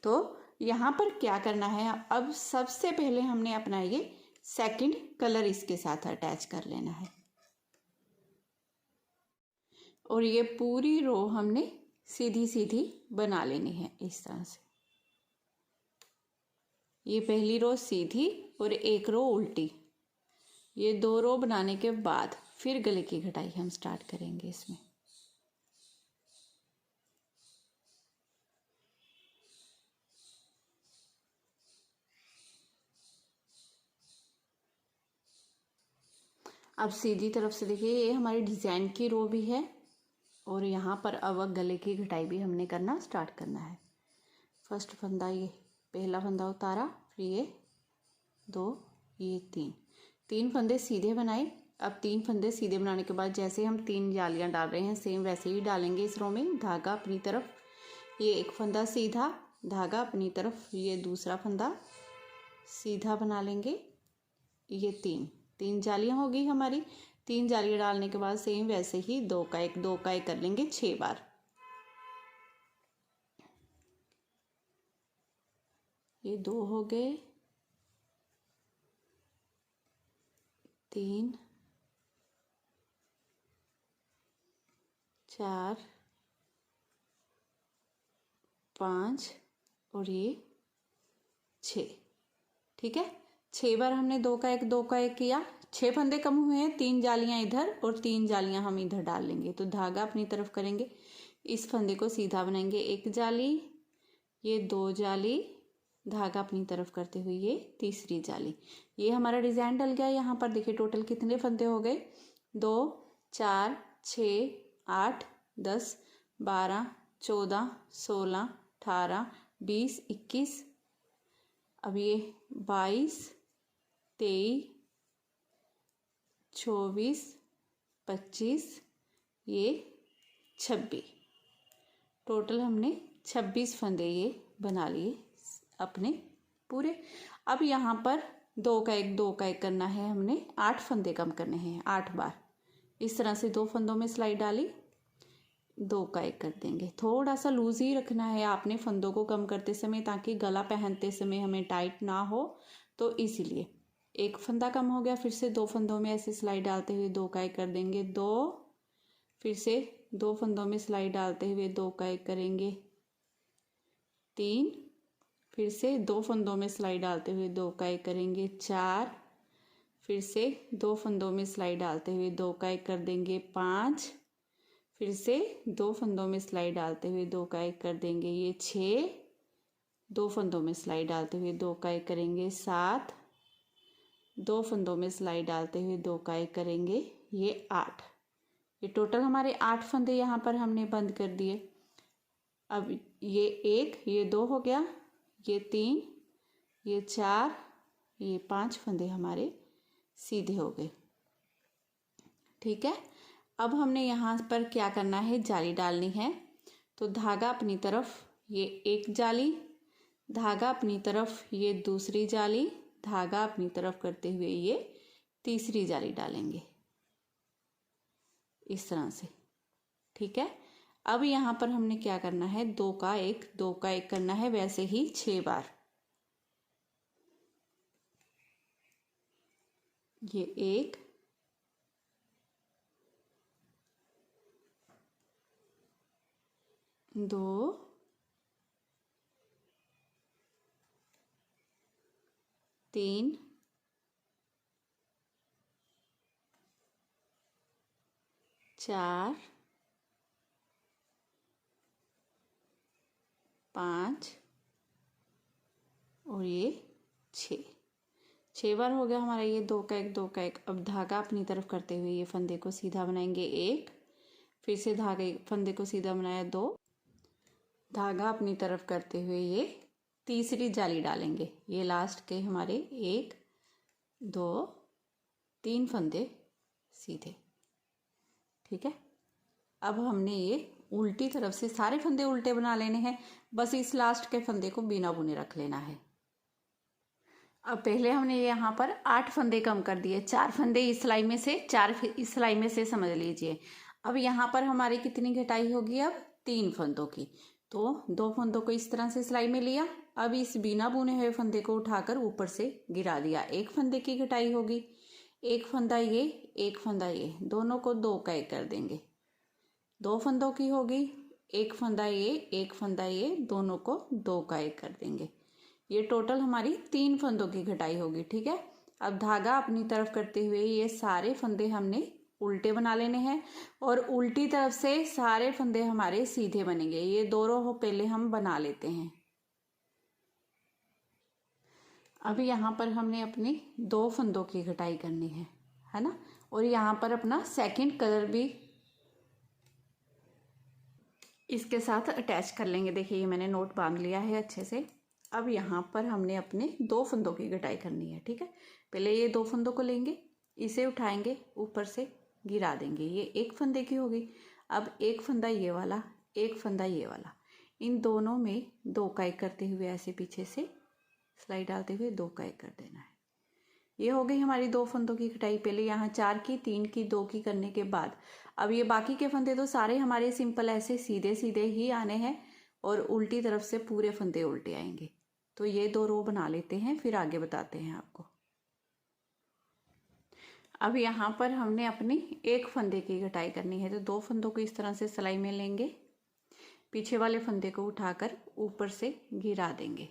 तो यहाँ पर क्या करना है, अब सबसे पहले हमने अपना ये सेकंड कलर इसके साथ अटैच कर लेना है, और ये पूरी रो हमने सीधी सीधी बना लेनी है इस तरह से। ये पहली रो सीधी और एक रो उल्टी, ये 2 रो बनाने के बाद फिर गले की घटाई हम स्टार्ट करेंगे इसमें। अब सीधी तरफ से देखिए, ये हमारी डिज़ाइन की रो भी है, और यहाँ पर अब गले की घटाई भी हमने करना स्टार्ट करना है। फर्स्ट फंदा, ये पहला फंदा उतारा, फिर ये 2, ये 3 फंदे सीधे बनाए। अब 3 फंदे सीधे बनाने के बाद जैसे हम 3 जालियां डाल रहे हैं, सेम वैसे ही डालेंगे इस रो में। धागा अपनी तरफ, ये एक फंदा सीधा, धागा अपनी तरफ, ये दूसरा फंदा सीधा बना लेंगे। ये 3 जालियां होगी हमारी। 3 जालियां डालने के बाद सेम वैसे ही 2 का 1 कर लेंगे 6 बार। ये 2 हो गए, 3 4 5 और ये 6, ठीक है। 6 बार हमने 2 का 1 किया। 6 फंदे कम हुए हैं, 3 जालियां इधर और 3 जालियां हम इधर डाल लेंगे। तो धागा अपनी तरफ करेंगे, इस फंदे को सीधा बनाएंगे, 1 जाली, ये 2 जाली, धागा अपनी तरफ करते हुए ये तीसरी जाली। ये हमारा डिज़ाइन डल गया। यहाँ पर देखिए टोटल कितने फंदे हो गए, 2 4 6 8 10 12 14 16 18 20 21, अब ये 22 23 24 25, ये 26, टोटल हमने 26 फंदे ये बना लिए अपने पूरे। अब यहाँ पर 2 का 1 करना है हमने, 8 फंदे कम करने हैं 8 बार। इस तरह से 2 फंदों में सिलाई डाली, 2 का 1 कर देंगे। थोड़ा सा लूज ही रखना है आपने फंदों को कम करते समय, ताकि गला पहनते समय हमें टाइट ना हो, तो इसीलिए 1 फंदा कम हो गया। फिर से 2 फंदों में ऐसे सिलाई डालते हुए 2 का 1 कर देंगे, 2, फिर से 2 फंदों में सिलाई डालते हुए 2 का 1 करेंगे, 3, फिर से 2 फंदों में सिलाई डालते हुए 2 का 1 करेंगे, 4, फिर से 2 फंदों में सिलाई डालते हुए 2 का 1 कर देंगे, 5, फिर से 2 फंदों में सिलाई डालते हुए 2 का 1 कर देंगे, ये 6, 2 फंदों में सिलाई डालते हुए 2 का 1 करेंगे, 7, 2 फंदों में सिलाई डालते हुए 2 का 1 करेंगे, ये 8। ये टोटल हमारे 8 फंदे यहाँ पर हमने बंद कर दिए। अब ये 1, ये 2 हो गया, ये 3, ये 4, ये 5 फंदे हमारे सीधे हो गए, ठीक है। अब हमने यहाँ पर क्या करना है, जाली डालनी है। तो धागा अपनी तरफ, ये 1 जाली, धागा अपनी तरफ, ये दूसरी जाली, धागा अपनी तरफ करते हुए ये तीसरी जाली डालेंगे। इस तरह से। ठीक है, अब यहाँ पर हमने क्या करना है, 2 का 1 2 का 1 करना है, वैसे ही 6 बार। ये 1 2 3 4 5 और ये 6 बार हो गया हमारा ये 2 का 1 2 का 1। अब धागा अपनी तरफ करते हुए ये फंदे को सीधा बनाएंगे 1, फिर से धागे फंदे को सीधा बनाया 2, धागा अपनी तरफ करते हुए ये तीसरी जाली डालेंगे। ये लास्ट के हमारे 1 2 3 फंदे सीधे। ठीक है, अब हमने ये उल्टी तरफ से सारे फंदे उल्टे बना लेने हैं, बस इस लास्ट के फंदे को बिना बुने रख लेना है। अब पहले हमने यहाँ पर 8 फंदे कम कर दिए, 4 फंदे इस सिलाई में से 4 इस सिलाई में से, समझ लीजिए। अब यहाँ पर हमारी कितनी घटाई होगी, अब 3 फंदों की। तो 2 फंदों को इस तरह से सिलाई में लिया, अब इस बिना बुने हुए फंदे को उठाकर ऊपर से गिरा दिया। 1 फंदे की घटाई होगी, 1 फंदा ये 1 फंदा ये, दोनों को 2 का 1 कर देंगे। 2 फंदों की होगी, 1 फंदा ये 1 फंदा ये, दोनों को 2 का 1 कर देंगे। ये टोटल हमारी 3 फंदों की घटाई होगी। ठीक है, अब धागा अपनी तरफ करते हुए ये सारे फंदे हमने उल्टे बना लेने हैं और उल्टी तरफ से सारे फंदे हमारे सीधे बनेंगे। ये 2 रो पहले हम बना लेते हैं। अब यहाँ पर हमने अपने 2 फंदों की घटाई करनी है ना, और यहाँ पर अपना सेकंड कलर भी इसके साथ अटैच कर लेंगे। देखिए ये मैंने नोट बांध लिया है अच्छे से। अब यहाँ पर हमने अपने 2 फंदों की घटाई करनी है। ठीक है, पहले ये 2 फंदों को लेंगे, इसे उठाएंगे, ऊपर से गिरा देंगे। ये 1 फंदे की होगी। अब 1 फंदा ये वाला, 1 फंदा ये वाला, इन दोनों में 2 का 1 करते हुए ऐसे पीछे से सिलाई डालते हुए 2 का 1 कर देना है। ये हो गई हमारी 2 फंदों की घटाई। पहले यहाँ 4 की, 3 की, 2 की करने के बाद अब ये बाकी के फंदे तो सारे हमारे सिंपल ऐसे सीधे सीधे ही आने हैं और उल्टी तरफ से पूरे फंदे उल्टे आएंगे। तो ये 2 रो बना लेते हैं, फिर आगे बताते हैं आपको। अब यहाँ पर हमने अपनी 1 फंदे की घटाई करनी है, तो 2 फंदों को इस तरह से सिलाई में लेंगे, पीछे वाले फंदे को उठाकर ऊपर से गिरा देंगे।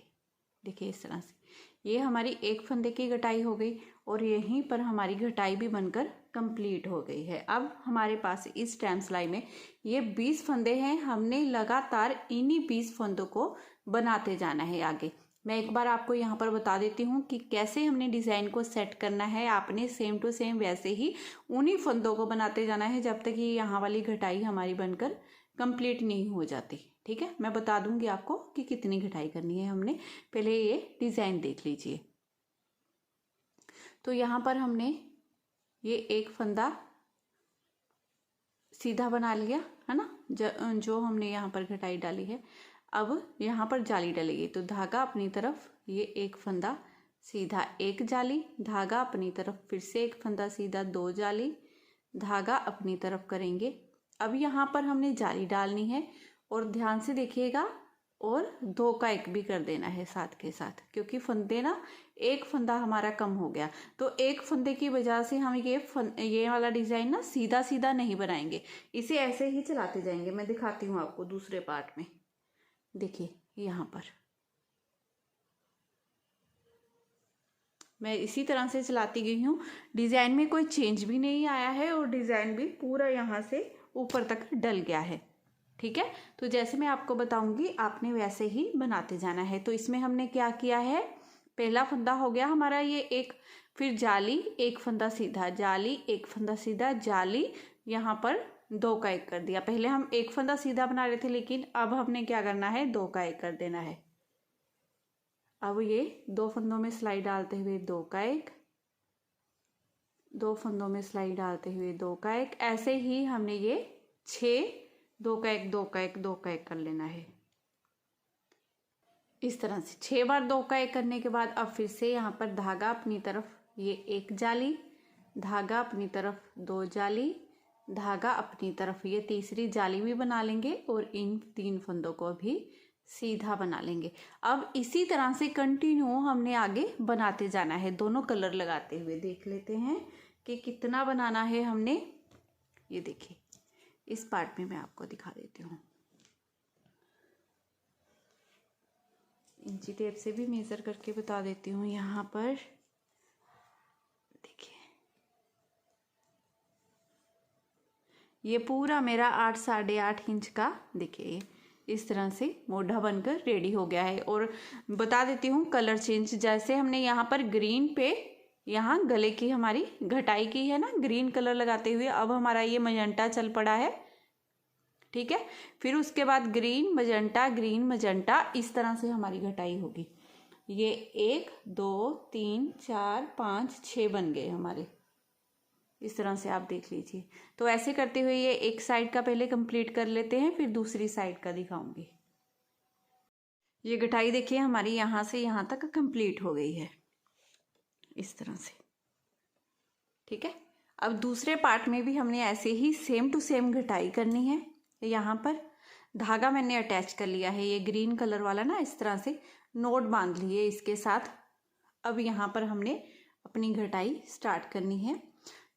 देखिए इस तरह से ये हमारी 1 फंदे की घटाई हो गई और यहीं पर हमारी घटाई भी बनकर कंप्लीट हो गई है। अब हमारे पास इस टाइम सिलाई में ये 20 फंदे हैं, हमने लगातार इन्हीं 20 फंदों को बनाते जाना है आगे। मैं एक बार आपको यहाँ पर बता देती हूँ कि कैसे हमने डिज़ाइन को सेट करना है। आपने सेम टू सेम वैसे ही उन्हीं फंदों को बनाते जाना है जब तक ये यहाँ वाली घटाई हमारी बनकर कंप्लीट नहीं हो जाती। ठीक है, मैं बता दूंगी आपको कि कितनी घटाई करनी है हमने। पहले ये डिज़ाइन देख लीजिए। तो यहाँ पर हमने ये 1 फंदा सीधा बना लिया है ना, जो हमने यहाँ पर घटाई डाली है। अब यहाँ पर जाली डलेगी, तो धागा अपनी तरफ ये 1 फंदा सीधा 1 जाली, धागा अपनी तरफ फिर से 1 फंदा सीधा 2 जाली, धागा अपनी तरफ करेंगे। अब यहाँ पर हमने जाली डालनी है और ध्यान से देखिएगा, और 2 का 1 भी कर देना है साथ के साथ, क्योंकि फंदे ना 1 फंदा हमारा कम हो गया। तो 1 फंदे की वजह से हम ये वाला डिज़ाइन ना सीधा सीधा नहीं बनाएंगे, इसे ऐसे ही चलाते जाएंगे। मैं दिखाती हूँ आपको दूसरे पार्ट में। देखिए यहाँ पर मैं इसी तरह से चलाती गई हूँ, डिज़ाइन में कोई चेंज भी नहीं आया है और डिज़ाइन भी पूरा यहाँ से ऊपर तक डल गया है। ठीक है, तो जैसे मैं आपको बताऊंगी आपने वैसे ही बनाते जाना है। तो इसमें हमने क्या किया है, पहला फंदा हो गया हमारा ये 1, फिर जाली 1 फंदा सीधा, जाली 1 फंदा सीधा, जाली, यहाँ पर 2 का 1 कर दिया। पहले हम 1 फंदा सीधा बना रहे थे, लेकिन अब हमने क्या करना है, 2 का 1 कर देना है। अब ये 2 फंदों में सिलाई डालते हुए 2 का 1, 2 फंदों में सिलाई डालते हुए 2 का 1, ऐसे ही हमने ये 6 2 का 1 2 का 1 2 का 1 कर लेना है। इस तरह से 6 बार 2 का 1 करने के बाद अब फिर से यहाँ पर धागा अपनी तरफ ये 1 जाली, धागा अपनी तरफ 2 जाली, धागा अपनी तरफ ये तीसरी जाली भी बना लेंगे और इन 3 फंदों को भी सीधा बना लेंगे। अब इसी तरह से कंटिन्यू हमने आगे बनाते जाना है, दोनों कलर लगाते हुए। देख लेते हैं कि कितना बनाना है हमने। ये देखिए, इस पार्ट में मैं आपको दिखा देती हूँ। इंची टेप से भी मेज़र करके बता देती हूँ। यहाँ पर देखिए, ये पूरा मेरा 8 साढ़े 8 इंच का देखिए इस तरह से मोढ़ा बनकर रेडी हो गया है। और बता देती हूँ कलर चेंज, जैसे हमने यहाँ पर ग्रीन पे यहाँ गले की हमारी घटाई की है ना, ग्रीन कलर लगाते हुए, अब हमारा ये मजेंटा चल पड़ा है। ठीक है, फिर उसके बाद ग्रीन मजेंटा इस तरह से हमारी घटाई होगी। ये 1 2 3 4 5 6 बन गए हमारे, इस तरह से आप देख लीजिए। तो ऐसे करते हुए ये एक साइड का पहले कंप्लीट कर लेते हैं, फिर दूसरी साइड का दिखाऊंगी। ये घटाई देखिए हमारी यहाँ से यहाँ तक कंप्लीट हो गई है इस तरह से। ठीक है, अब दूसरे पार्ट में भी हमने ऐसे ही सेम टू सेम घटाई करनी है। यहाँ पर धागा मैंने अटैच कर लिया है, ये ग्रीन कलर वाला ना, इस तरह से नोट बांध लिए इसके साथ। अब यहाँ पर हमने अपनी घटाई स्टार्ट करनी है।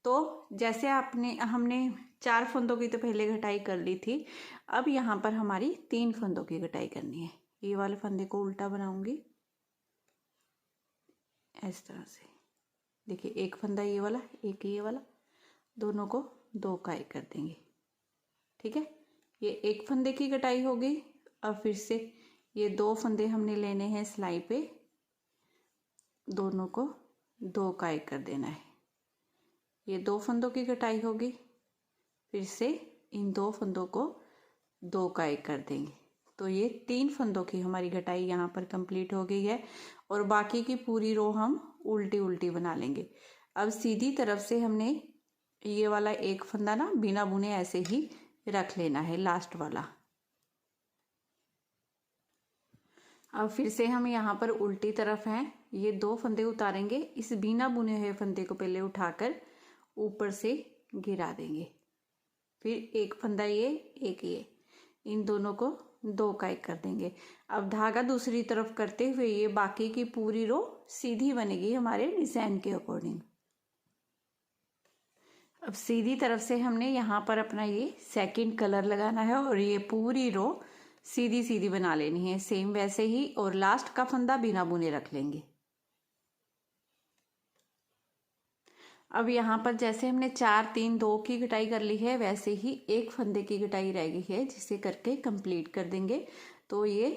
तो जैसे हमने 4 फंदों की तो पहले घटाई कर ली थी, अब यहाँ पर हमारी 3 फंदों की घटाई करनी है। ये वाले फंदे को उल्टा बनाऊंगी इस तरह से। देखिए, एक फंदा ये वाला, एक ये वाला, दोनों को 2 का 1 कर देंगे। ठीक है, ये एक फंदे की घटाई हो गई। अब फिर से ये 2 फंदे हमने लेने हैं सिलाई पे, दोनों को 2 का 1 कर देना है। ये 2 फंदों की घटाई होगी, फिर से इन 2 फंदों को 2 का 1 कर देंगे। तो ये 3 फंदों की हमारी घटाई यहाँ पर कंप्लीट हो गई है। और बाकी की पूरी रो हम उल्टी उल्टी बना लेंगे। अब सीधी तरफ से हमने ये वाला एक फंदा ना बिना बुने ऐसे ही रख लेना है, लास्ट वाला। अब फिर से हम यहाँ पर उल्टी तरफ हैं, ये 2 फंदे उतारेंगे। इस बिना बुने हुए फंदे को पहले उठाकर ऊपर से गिरा देंगे, फिर एक फंदा ये, एक ये, इन दोनों को 2 का 1 कर देंगे। अब धागा दूसरी तरफ करते हुए ये बाकी की पूरी रो सीधी बनेगी हमारे डिजाइन के अकॉर्डिंग। अब सीधी तरफ से हमने यहाँ पर अपना ये सेकंड कलर लगाना है और ये पूरी रो सीधी सीधी बना लेनी है, सेम वैसे ही। और लास्ट का फंदा बिना बुने रख लेंगे। अब यहाँ पर जैसे हमने 4 3 2 की घटाई कर ली है, वैसे ही एक फंदे की घटाई रह गई है, जिसे करके कंप्लीट कर देंगे। तो ये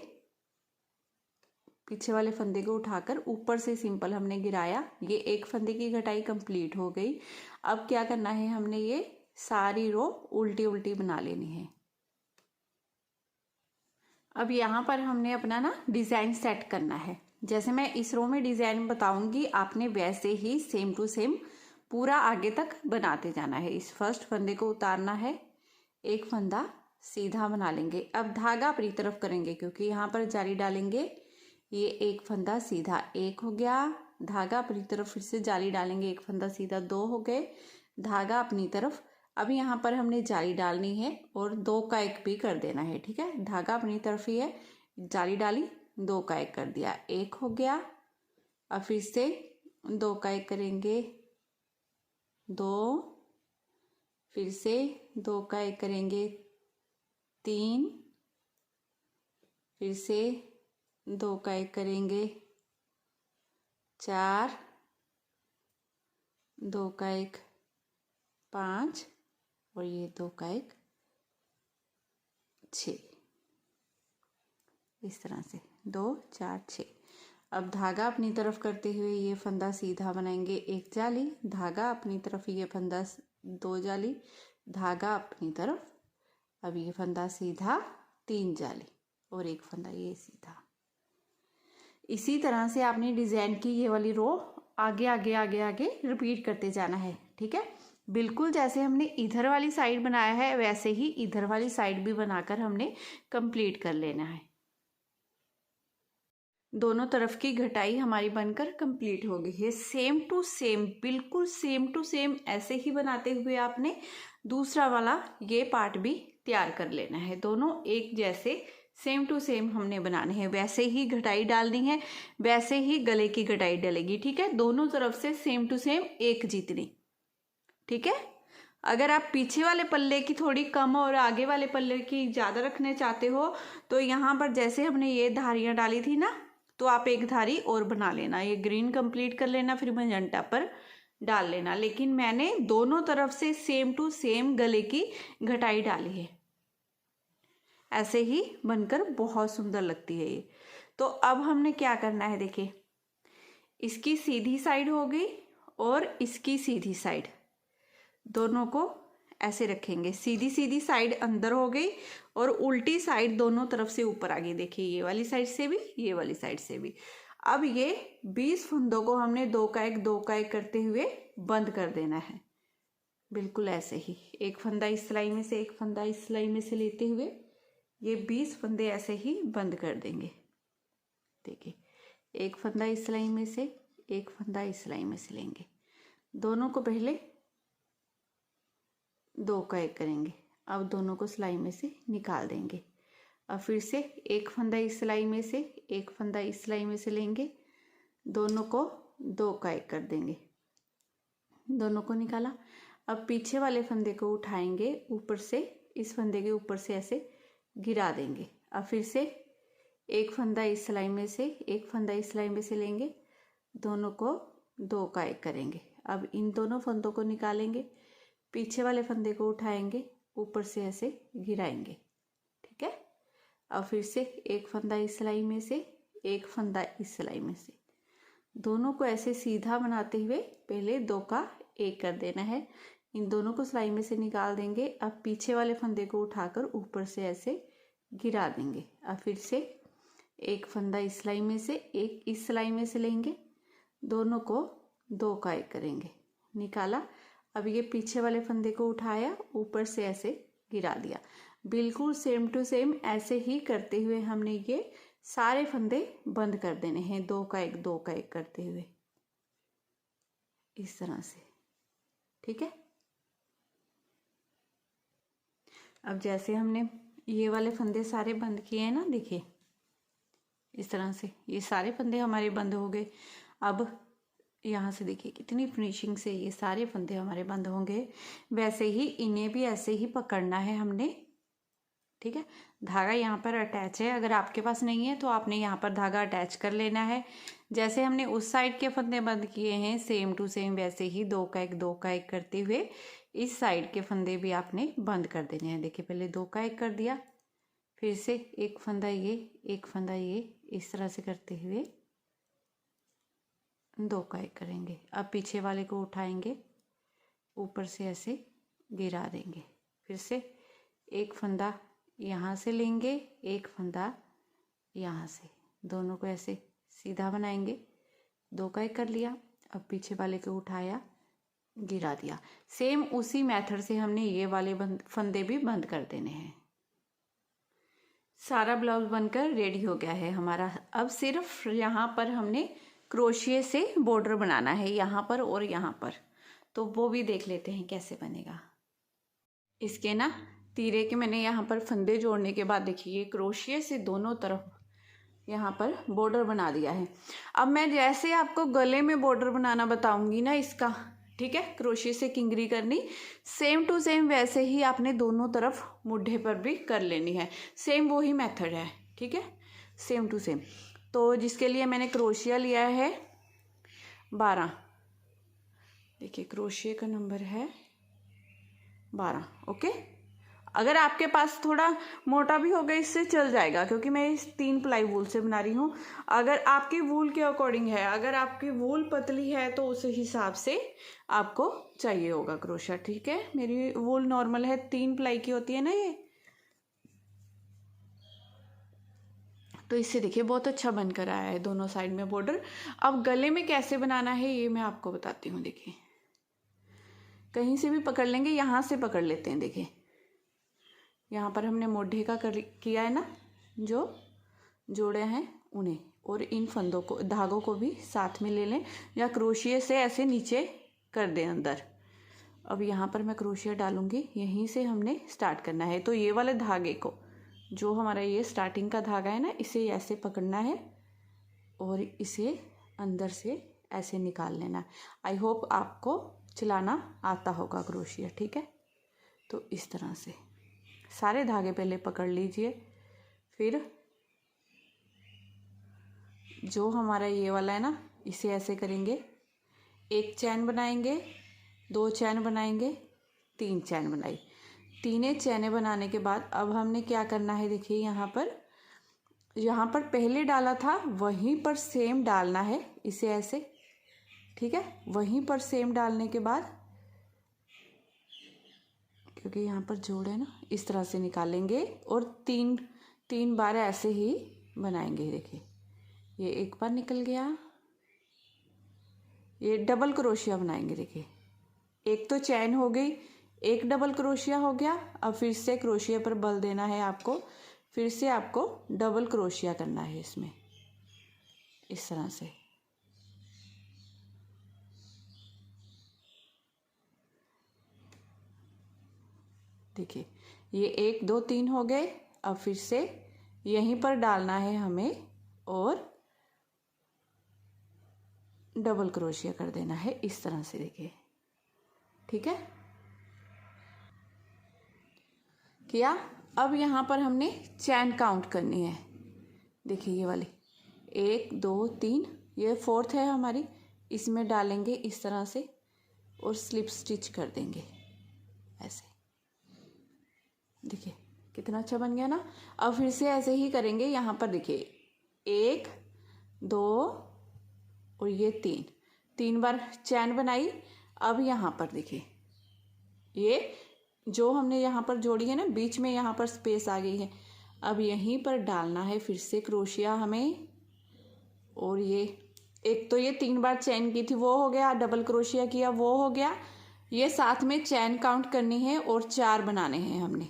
पीछे वाले फंदे को उठाकर ऊपर से सिंपल हमने गिराया, ये एक फंदे की घटाई कंप्लीट हो गई। अब क्या करना है, हमने ये सारी रो उल्टी उल्टी बना लेनी है। अब यहाँ पर हमने अपना ना डिज़ाइन सेट करना है। जैसे मैं इस रो में डिज़ाइन बताऊंगी, आपने वैसे ही सेम टू सेम पूरा आगे तक बनाते जाना है। इस फर्स्ट फंदे को उतारना है, एक फंदा सीधा बना लेंगे। अब धागा अपनी तरफ करेंगे क्योंकि यहाँ पर जाली डालेंगे। ये एक फंदा सीधा 1 हो गया, धागा अपनी तरफ फिर से जाली डालेंगे, एक फंदा सीधा 2 हो गए, धागा अपनी तरफ। अब यहाँ पर हमने जाली डालनी है और 2 का 1 भी कर देना है। ठीक है, धागा अपनी तरफ ही है, जाली डाली, 2 का 1 कर दिया, 1 हो गया। अब फिर से 2 का 1 करेंगे, 2, फिर से 2 का 1 करेंगे, 3, फिर से 2 का 1 करेंगे, 4, 2 का 1, 5 और ये 2 का 1 6, इस तरह से 2 4 6। अब धागा अपनी तरफ करते हुए ये फंदा सीधा बनाएंगे, 1 जाली, धागा अपनी तरफ, ये फंदा 2 जाली, धागा अपनी तरफ, अब ये फंदा सीधा 3 जाली और एक फंदा ये सीधा। इसी तरह से आपने डिज़ाइन की ये वाली रो आगे आगे आगे आगे रिपीट करते जाना है। ठीक है, बिल्कुल जैसे हमने इधर वाली साइड बनाया है वैसे ही इधर वाली साइड भी बनाकर हमने कंप्लीट कर लेना है। दोनों तरफ की घटाई हमारी बनकर कंप्लीट हो गई है। सेम टू सेम, बिल्कुल सेम टू सेम ऐसे ही बनाते हुए आपने दूसरा वाला ये पार्ट भी तैयार कर लेना है। दोनों एक जैसे सेम टू सेम हमने बनाने हैं, वैसे ही घटाई डालनी है, वैसे ही गले की घटाई डलेगी। ठीक है, दोनों तरफ से सेम टू सेम एक जितनी। ठीक है, अगर आप पीछे वाले पल्ले की थोड़ी कम और आगे वाले पल्ले की ज़्यादा रखने चाहते हो तो यहाँ पर जैसे हमने ये धारियाँ डाली थी ना, तो आप एक धारी और बना लेना, ये ग्रीन कंप्लीट कर लेना, फिर मैजेंटा पर डाल लेना। लेकिन मैंने दोनों तरफ से सेम टू सेम गले की घटाई डाली है, ऐसे ही बनकर बहुत सुंदर लगती है ये। तो अब हमने क्या करना है, देखिए इसकी सीधी साइड हो गई और इसकी सीधी साइड, दोनों को ऐसे रखेंगे। सीधी सीधी साइड अंदर हो गई और उल्टी साइड दोनों तरफ से ऊपर आ गई। देखिए ये वाली साइड से भी, ये वाली साइड से भी। अब ये 20 फंदों को हमने दो का एक करते हुए बंद कर देना है, बिल्कुल ऐसे ही। एक फंदा इस सिलाई में से, एक फंदा इस सिलाई में से लेते हुए ये 20 फंदे ऐसे ही बंद कर देंगे। देखिए एक फंदा इस सिलाई में से, एक फंदा इस सिलाई में से लेंगे, दोनों को पहले दो का एक करेंगे। अब दोनों को सिलाई में से निकाल देंगे। अब फिर से एक फंदा इस सिलाई में से, एक फंदा इस सिलाई में से लेंगे, दोनों को दो का एक कर देंगे, दोनों को निकाला। अब पीछे वाले फंदे को उठाएंगे, ऊपर से इस फंदे के ऊपर से ऐसे गिरा देंगे। अब फिर से एक फंदा इस सिलाई में से, एक फंदा इस सिलाई में से लेंगे, दोनों को दो का एक करेंगे। अब इन दोनों फंदों को निकालेंगे, पीछे वाले फंदे को उठाएंगे, ऊपर से ऐसे गिराएंगे। ठीक है, अब फिर से एक फंदा इस सिलाई में से, एक फंदा इस सिलाई में से, दोनों को ऐसे सीधा बनाते हुए पहले दो का एक कर देना है। इन दोनों को सिलाई में से निकाल देंगे। अब पीछे वाले फंदे को उठाकर ऊपर से ऐसे गिरा देंगे। अब फिर से एक फंदा इस सिलाई में से, एक इस सिलाई में से लेंगे, दोनों को दो का एक करेंगे, निकाला। अब ये पीछे वाले फंदे को उठाया, ऊपर से ऐसे गिरा दिया। बिल्कुल सेम टू सेम ऐसे ही करते हुए हमने ये सारे फंदे बंद कर देने हैं, दो का एक करते हुए इस तरह से। ठीक है, अब जैसे हमने ये वाले फंदे सारे बंद किए हैं ना, देखिए इस तरह से ये सारे फंदे हमारे बंद हो गए। अब यहाँ से देखिए कितनी फिनिशिंग से ये सारे फंदे हमारे बंद होंगे। वैसे ही इन्हें भी ऐसे ही पकड़ना है हमने। ठीक है, धागा यहाँ पर अटैच है, अगर आपके पास नहीं है तो आपने यहाँ पर धागा अटैच कर लेना है। जैसे हमने उस साइड के फंदे बंद किए हैं सेम टू सेम वैसे ही दो का एक करते हुए इस साइड के फंदे भी आपने बंद कर देने हैं। देखिए पहले दो का एक कर दिया, फिर से एक फंदा ये, एक फंदा ये, इस तरह से करते हुए दो का एक करेंगे। अब पीछे वाले को उठाएंगे, ऊपर से ऐसे गिरा देंगे। फिर से एक फंदा यहाँ से लेंगे, एक फंदा यहाँ से, दोनों को ऐसे सीधा बनाएंगे, दो का एक कर लिया। अब पीछे वाले को उठाया, गिरा दिया। सेम उसी मेथड से हमने ये वाले फंदे भी बंद कर देने हैं। सारा ब्लाउज बनकर रेडी हो गया है हमारा। अब सिर्फ यहाँ पर हमने क्रोशिए से बॉर्डर बनाना है, यहाँ पर और यहाँ पर, तो वो भी देख लेते हैं कैसे बनेगा। इसके ना तीरे के मैंने यहाँ पर फंदे जोड़ने के बाद देखिए क्रोशिए से दोनों तरफ यहाँ पर बॉर्डर बना दिया है। अब मैं जैसे आपको गले में बॉर्डर बनाना बताऊंगी ना इसका, ठीक है, क्रोशिए से किंगरी करनी, सेम टू सेम वैसे ही आपने दोनों तरफ मुड्ढे पर भी कर लेनी है। सेम वही मेथड है, ठीक है, सेम टू सेम। तो जिसके लिए मैंने क्रोशिया लिया है 12, देखिए क्रोशिया का नंबर है 12। ओके, अगर आपके पास थोड़ा मोटा भी होगा इससे चल जाएगा, क्योंकि मैं इस 3 प्लाई वूल से बना रही हूँ। अगर आपकी वूल के अकॉर्डिंग है, अगर आपकी वूल पतली है तो उस हिसाब से आपको चाहिए होगा क्रोशिया। ठीक है, मेरी वूल नॉर्मल है, 3 प्लाई की होती है ना ये, तो इससे देखिए बहुत अच्छा बनकर आया है दोनों साइड में बॉर्डर। अब गले में कैसे बनाना है ये मैं आपको बताती हूँ। देखिए कहीं से भी पकड़ लेंगे, यहाँ से पकड़ लेते हैं। देखिए यहाँ पर हमने मोढे का किया है ना, जो जोड़े हैं उन्हें और इन फंदों को, धागों को भी साथ में ले लें या क्रोशिया से ऐसे नीचे कर दें अंदर। अब यहाँ पर मैं क्रोशिया डालूँगी, यहीं से हमने स्टार्ट करना है। तो ये वाले धागे को, जो हमारा ये स्टार्टिंग का धागा है ना, इसे ऐसे पकड़ना है और इसे अंदर से ऐसे निकाल लेना। आई होप आपको चलाना आता होगा क्रोशिया, ठीक है। तो इस तरह से सारे धागे पहले पकड़ लीजिए, फिर जो हमारा ये वाला है ना, इसे ऐसे करेंगे, एक चैन बनाएंगे, दो चैन बनाएंगे, तीन चैन बनाई। तीनों चैनें बनाने के बाद अब हमने क्या करना है, देखिए यहाँ पर पहले डाला था वहीं पर सेम डालना है, इसे ऐसे, ठीक है। वहीं पर सेम डालने के बाद, क्योंकि यहाँ पर जोड़ है ना, इस तरह से निकालेंगे और तीन बार ऐसे ही बनाएंगे। देखिए ये एक बार निकल गया, ये डबल क्रोशिया बनाएंगे। देखिए एक तो चैन हो गई, एक डबल क्रोशिया हो गया। अब फिर से क्रोशिया पर बल देना है आपको, फिर से आपको डबल क्रोशिया करना है इसमें, इस तरह से। देखिए ये 1 2 3 हो गए। अब फिर से यहीं पर डालना है हमें और डबल क्रोशिया कर देना है इस तरह से। देखिए ठीक है, किया। अब यहाँ पर हमने चैन काउंट करनी है। देखिए ये वाली 1 2 3, ये 4th है हमारी, इसमें डालेंगे इस तरह से और स्लिप स्टिच कर देंगे ऐसे। देखिए कितना अच्छा बन गया ना। अब फिर से ऐसे ही करेंगे। यहाँ पर देखिए 1 2 और ये 3 बार चैन बनाई। अब यहाँ पर देखिए ये जो हमने यहाँ पर जोड़ी है ना, बीच में यहाँ पर स्पेस आ गई है। अब यहीं पर डालना है फिर से क्रोशिया हमें, और ये एक तो ये 3 बार चैन की थी वो हो गया, डबल क्रोशिया किया वो हो गया। ये साथ में चैन काउंट करनी है और 4 बनाने हैं हमने,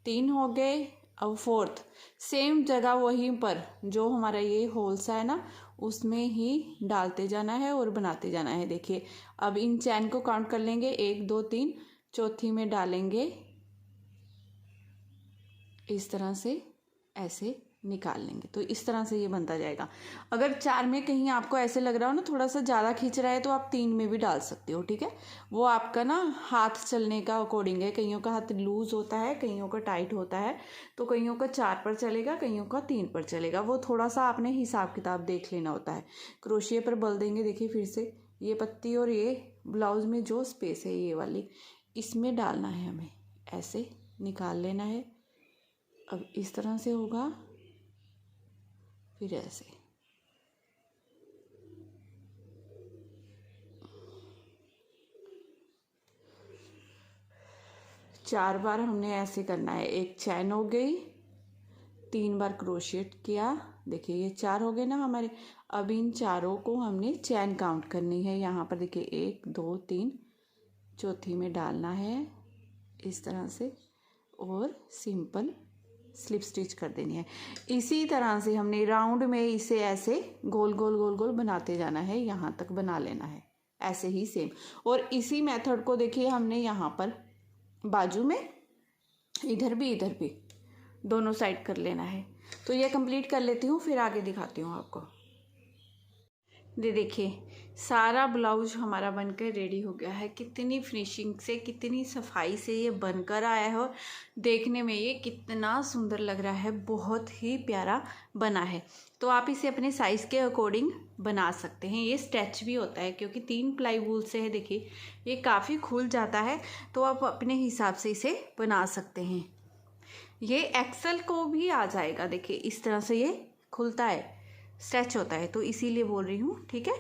3 हो गए। अब 4th सेम जगह वहीं पर जो हमारा ये होल सा है ना, उसमें ही डालते जाना है और बनाते जाना है। देखिए अब इन चैन को काउंट कर लेंगे, 1 2 3, चौथी में डालेंगे इस तरह से, ऐसे निकाल लेंगे। तो इस तरह से ये बनता जाएगा। अगर 4 में कहीं आपको ऐसे लग रहा हो ना थोड़ा सा ज़्यादा खींच रहा है, तो आप 3 में भी डाल सकते हो, ठीक है। वो आपका ना हाथ चलने का अकॉर्डिंग है। कईयों का हाथ लूज होता है, कईयों का टाइट होता है, तो कईयों का 4 पर चलेगा, कईयों का 3 पर चलेगा। वो थोड़ा सा आपने हिसाब किताब देख लेना होता है। क्रोशिया पर बल देंगे। देखिए फिर से ये पत्ती और ये ब्लाउज में जो स्पेस है ये वाली, इसमें डालना है हमें, ऐसे निकाल लेना है। अब इस तरह से होगा, फिर ऐसे। चार बार हमने ऐसे करना है। एक चैन हो गई, 3 बार क्रोशिएट किया। देखिए ये 4 हो गए ना हमारे। अब इन चारों को हमने चैन काउंट करनी है। यहाँ पर देखिए 1 2 3, चौथी में डालना है इस तरह से और सिंपल स्लिप स्टिच कर देनी है। इसी तरह से हमने राउंड में इसे ऐसे गोल गोल गोल गोल बनाते जाना है, यहाँ तक बना लेना है ऐसे ही सेम। और इसी मेथड को देखिए हमने यहाँ पर बाजू में इधर भी दोनों साइड कर लेना है। तो ये कंप्लीट कर लेती हूँ, फिर आगे दिखाती हूँ आपको। देखिए सारा ब्लाउज हमारा बनकर रेडी हो गया है। कितनी फिनिशिंग से, कितनी सफाई से ये बनकर आया है और देखने में ये कितना सुंदर लग रहा है। बहुत ही प्यारा बना है। तो आप इसे अपने साइज़ के अकॉर्डिंग बना सकते हैं। ये स्ट्रेच भी होता है क्योंकि 3 प्लाई वूल से है। देखिए ये काफ़ी खुल जाता है, तो आप अपने हिसाब से इसे बना सकते हैं। ये एक्सल को भी आ जाएगा। देखिए इस तरह से ये खुलता है, स्ट्रेच होता है, तो इसीलिए बोल रही हूँ, ठीक है।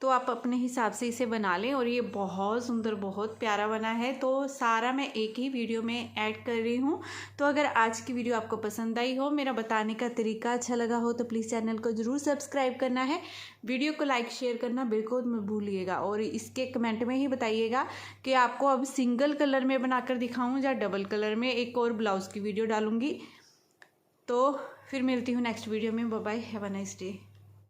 तो आप अपने हिसाब से इसे बना लें। और ये बहुत सुंदर, बहुत प्यारा बना है। तो सारा मैं एक ही वीडियो में ऐड कर रही हूँ। तो अगर आज की वीडियो आपको पसंद आई हो, मेरा बताने का तरीका अच्छा लगा हो, तो प्लीज़ चैनल को ज़रूर सब्सक्राइब करना है। वीडियो को लाइक शेयर करना बिल्कुल मत भूलिएगा। और इसके कमेंट में ही बताइएगा कि आपको अब सिंगल कलर में बनाकर दिखाऊँ या डबल कलर में। एक और ब्लाउज़ की वीडियो डालूँगी। तो फिर मिलती हूँ नेक्स्ट वीडियो में। Bye bye, have a nice day.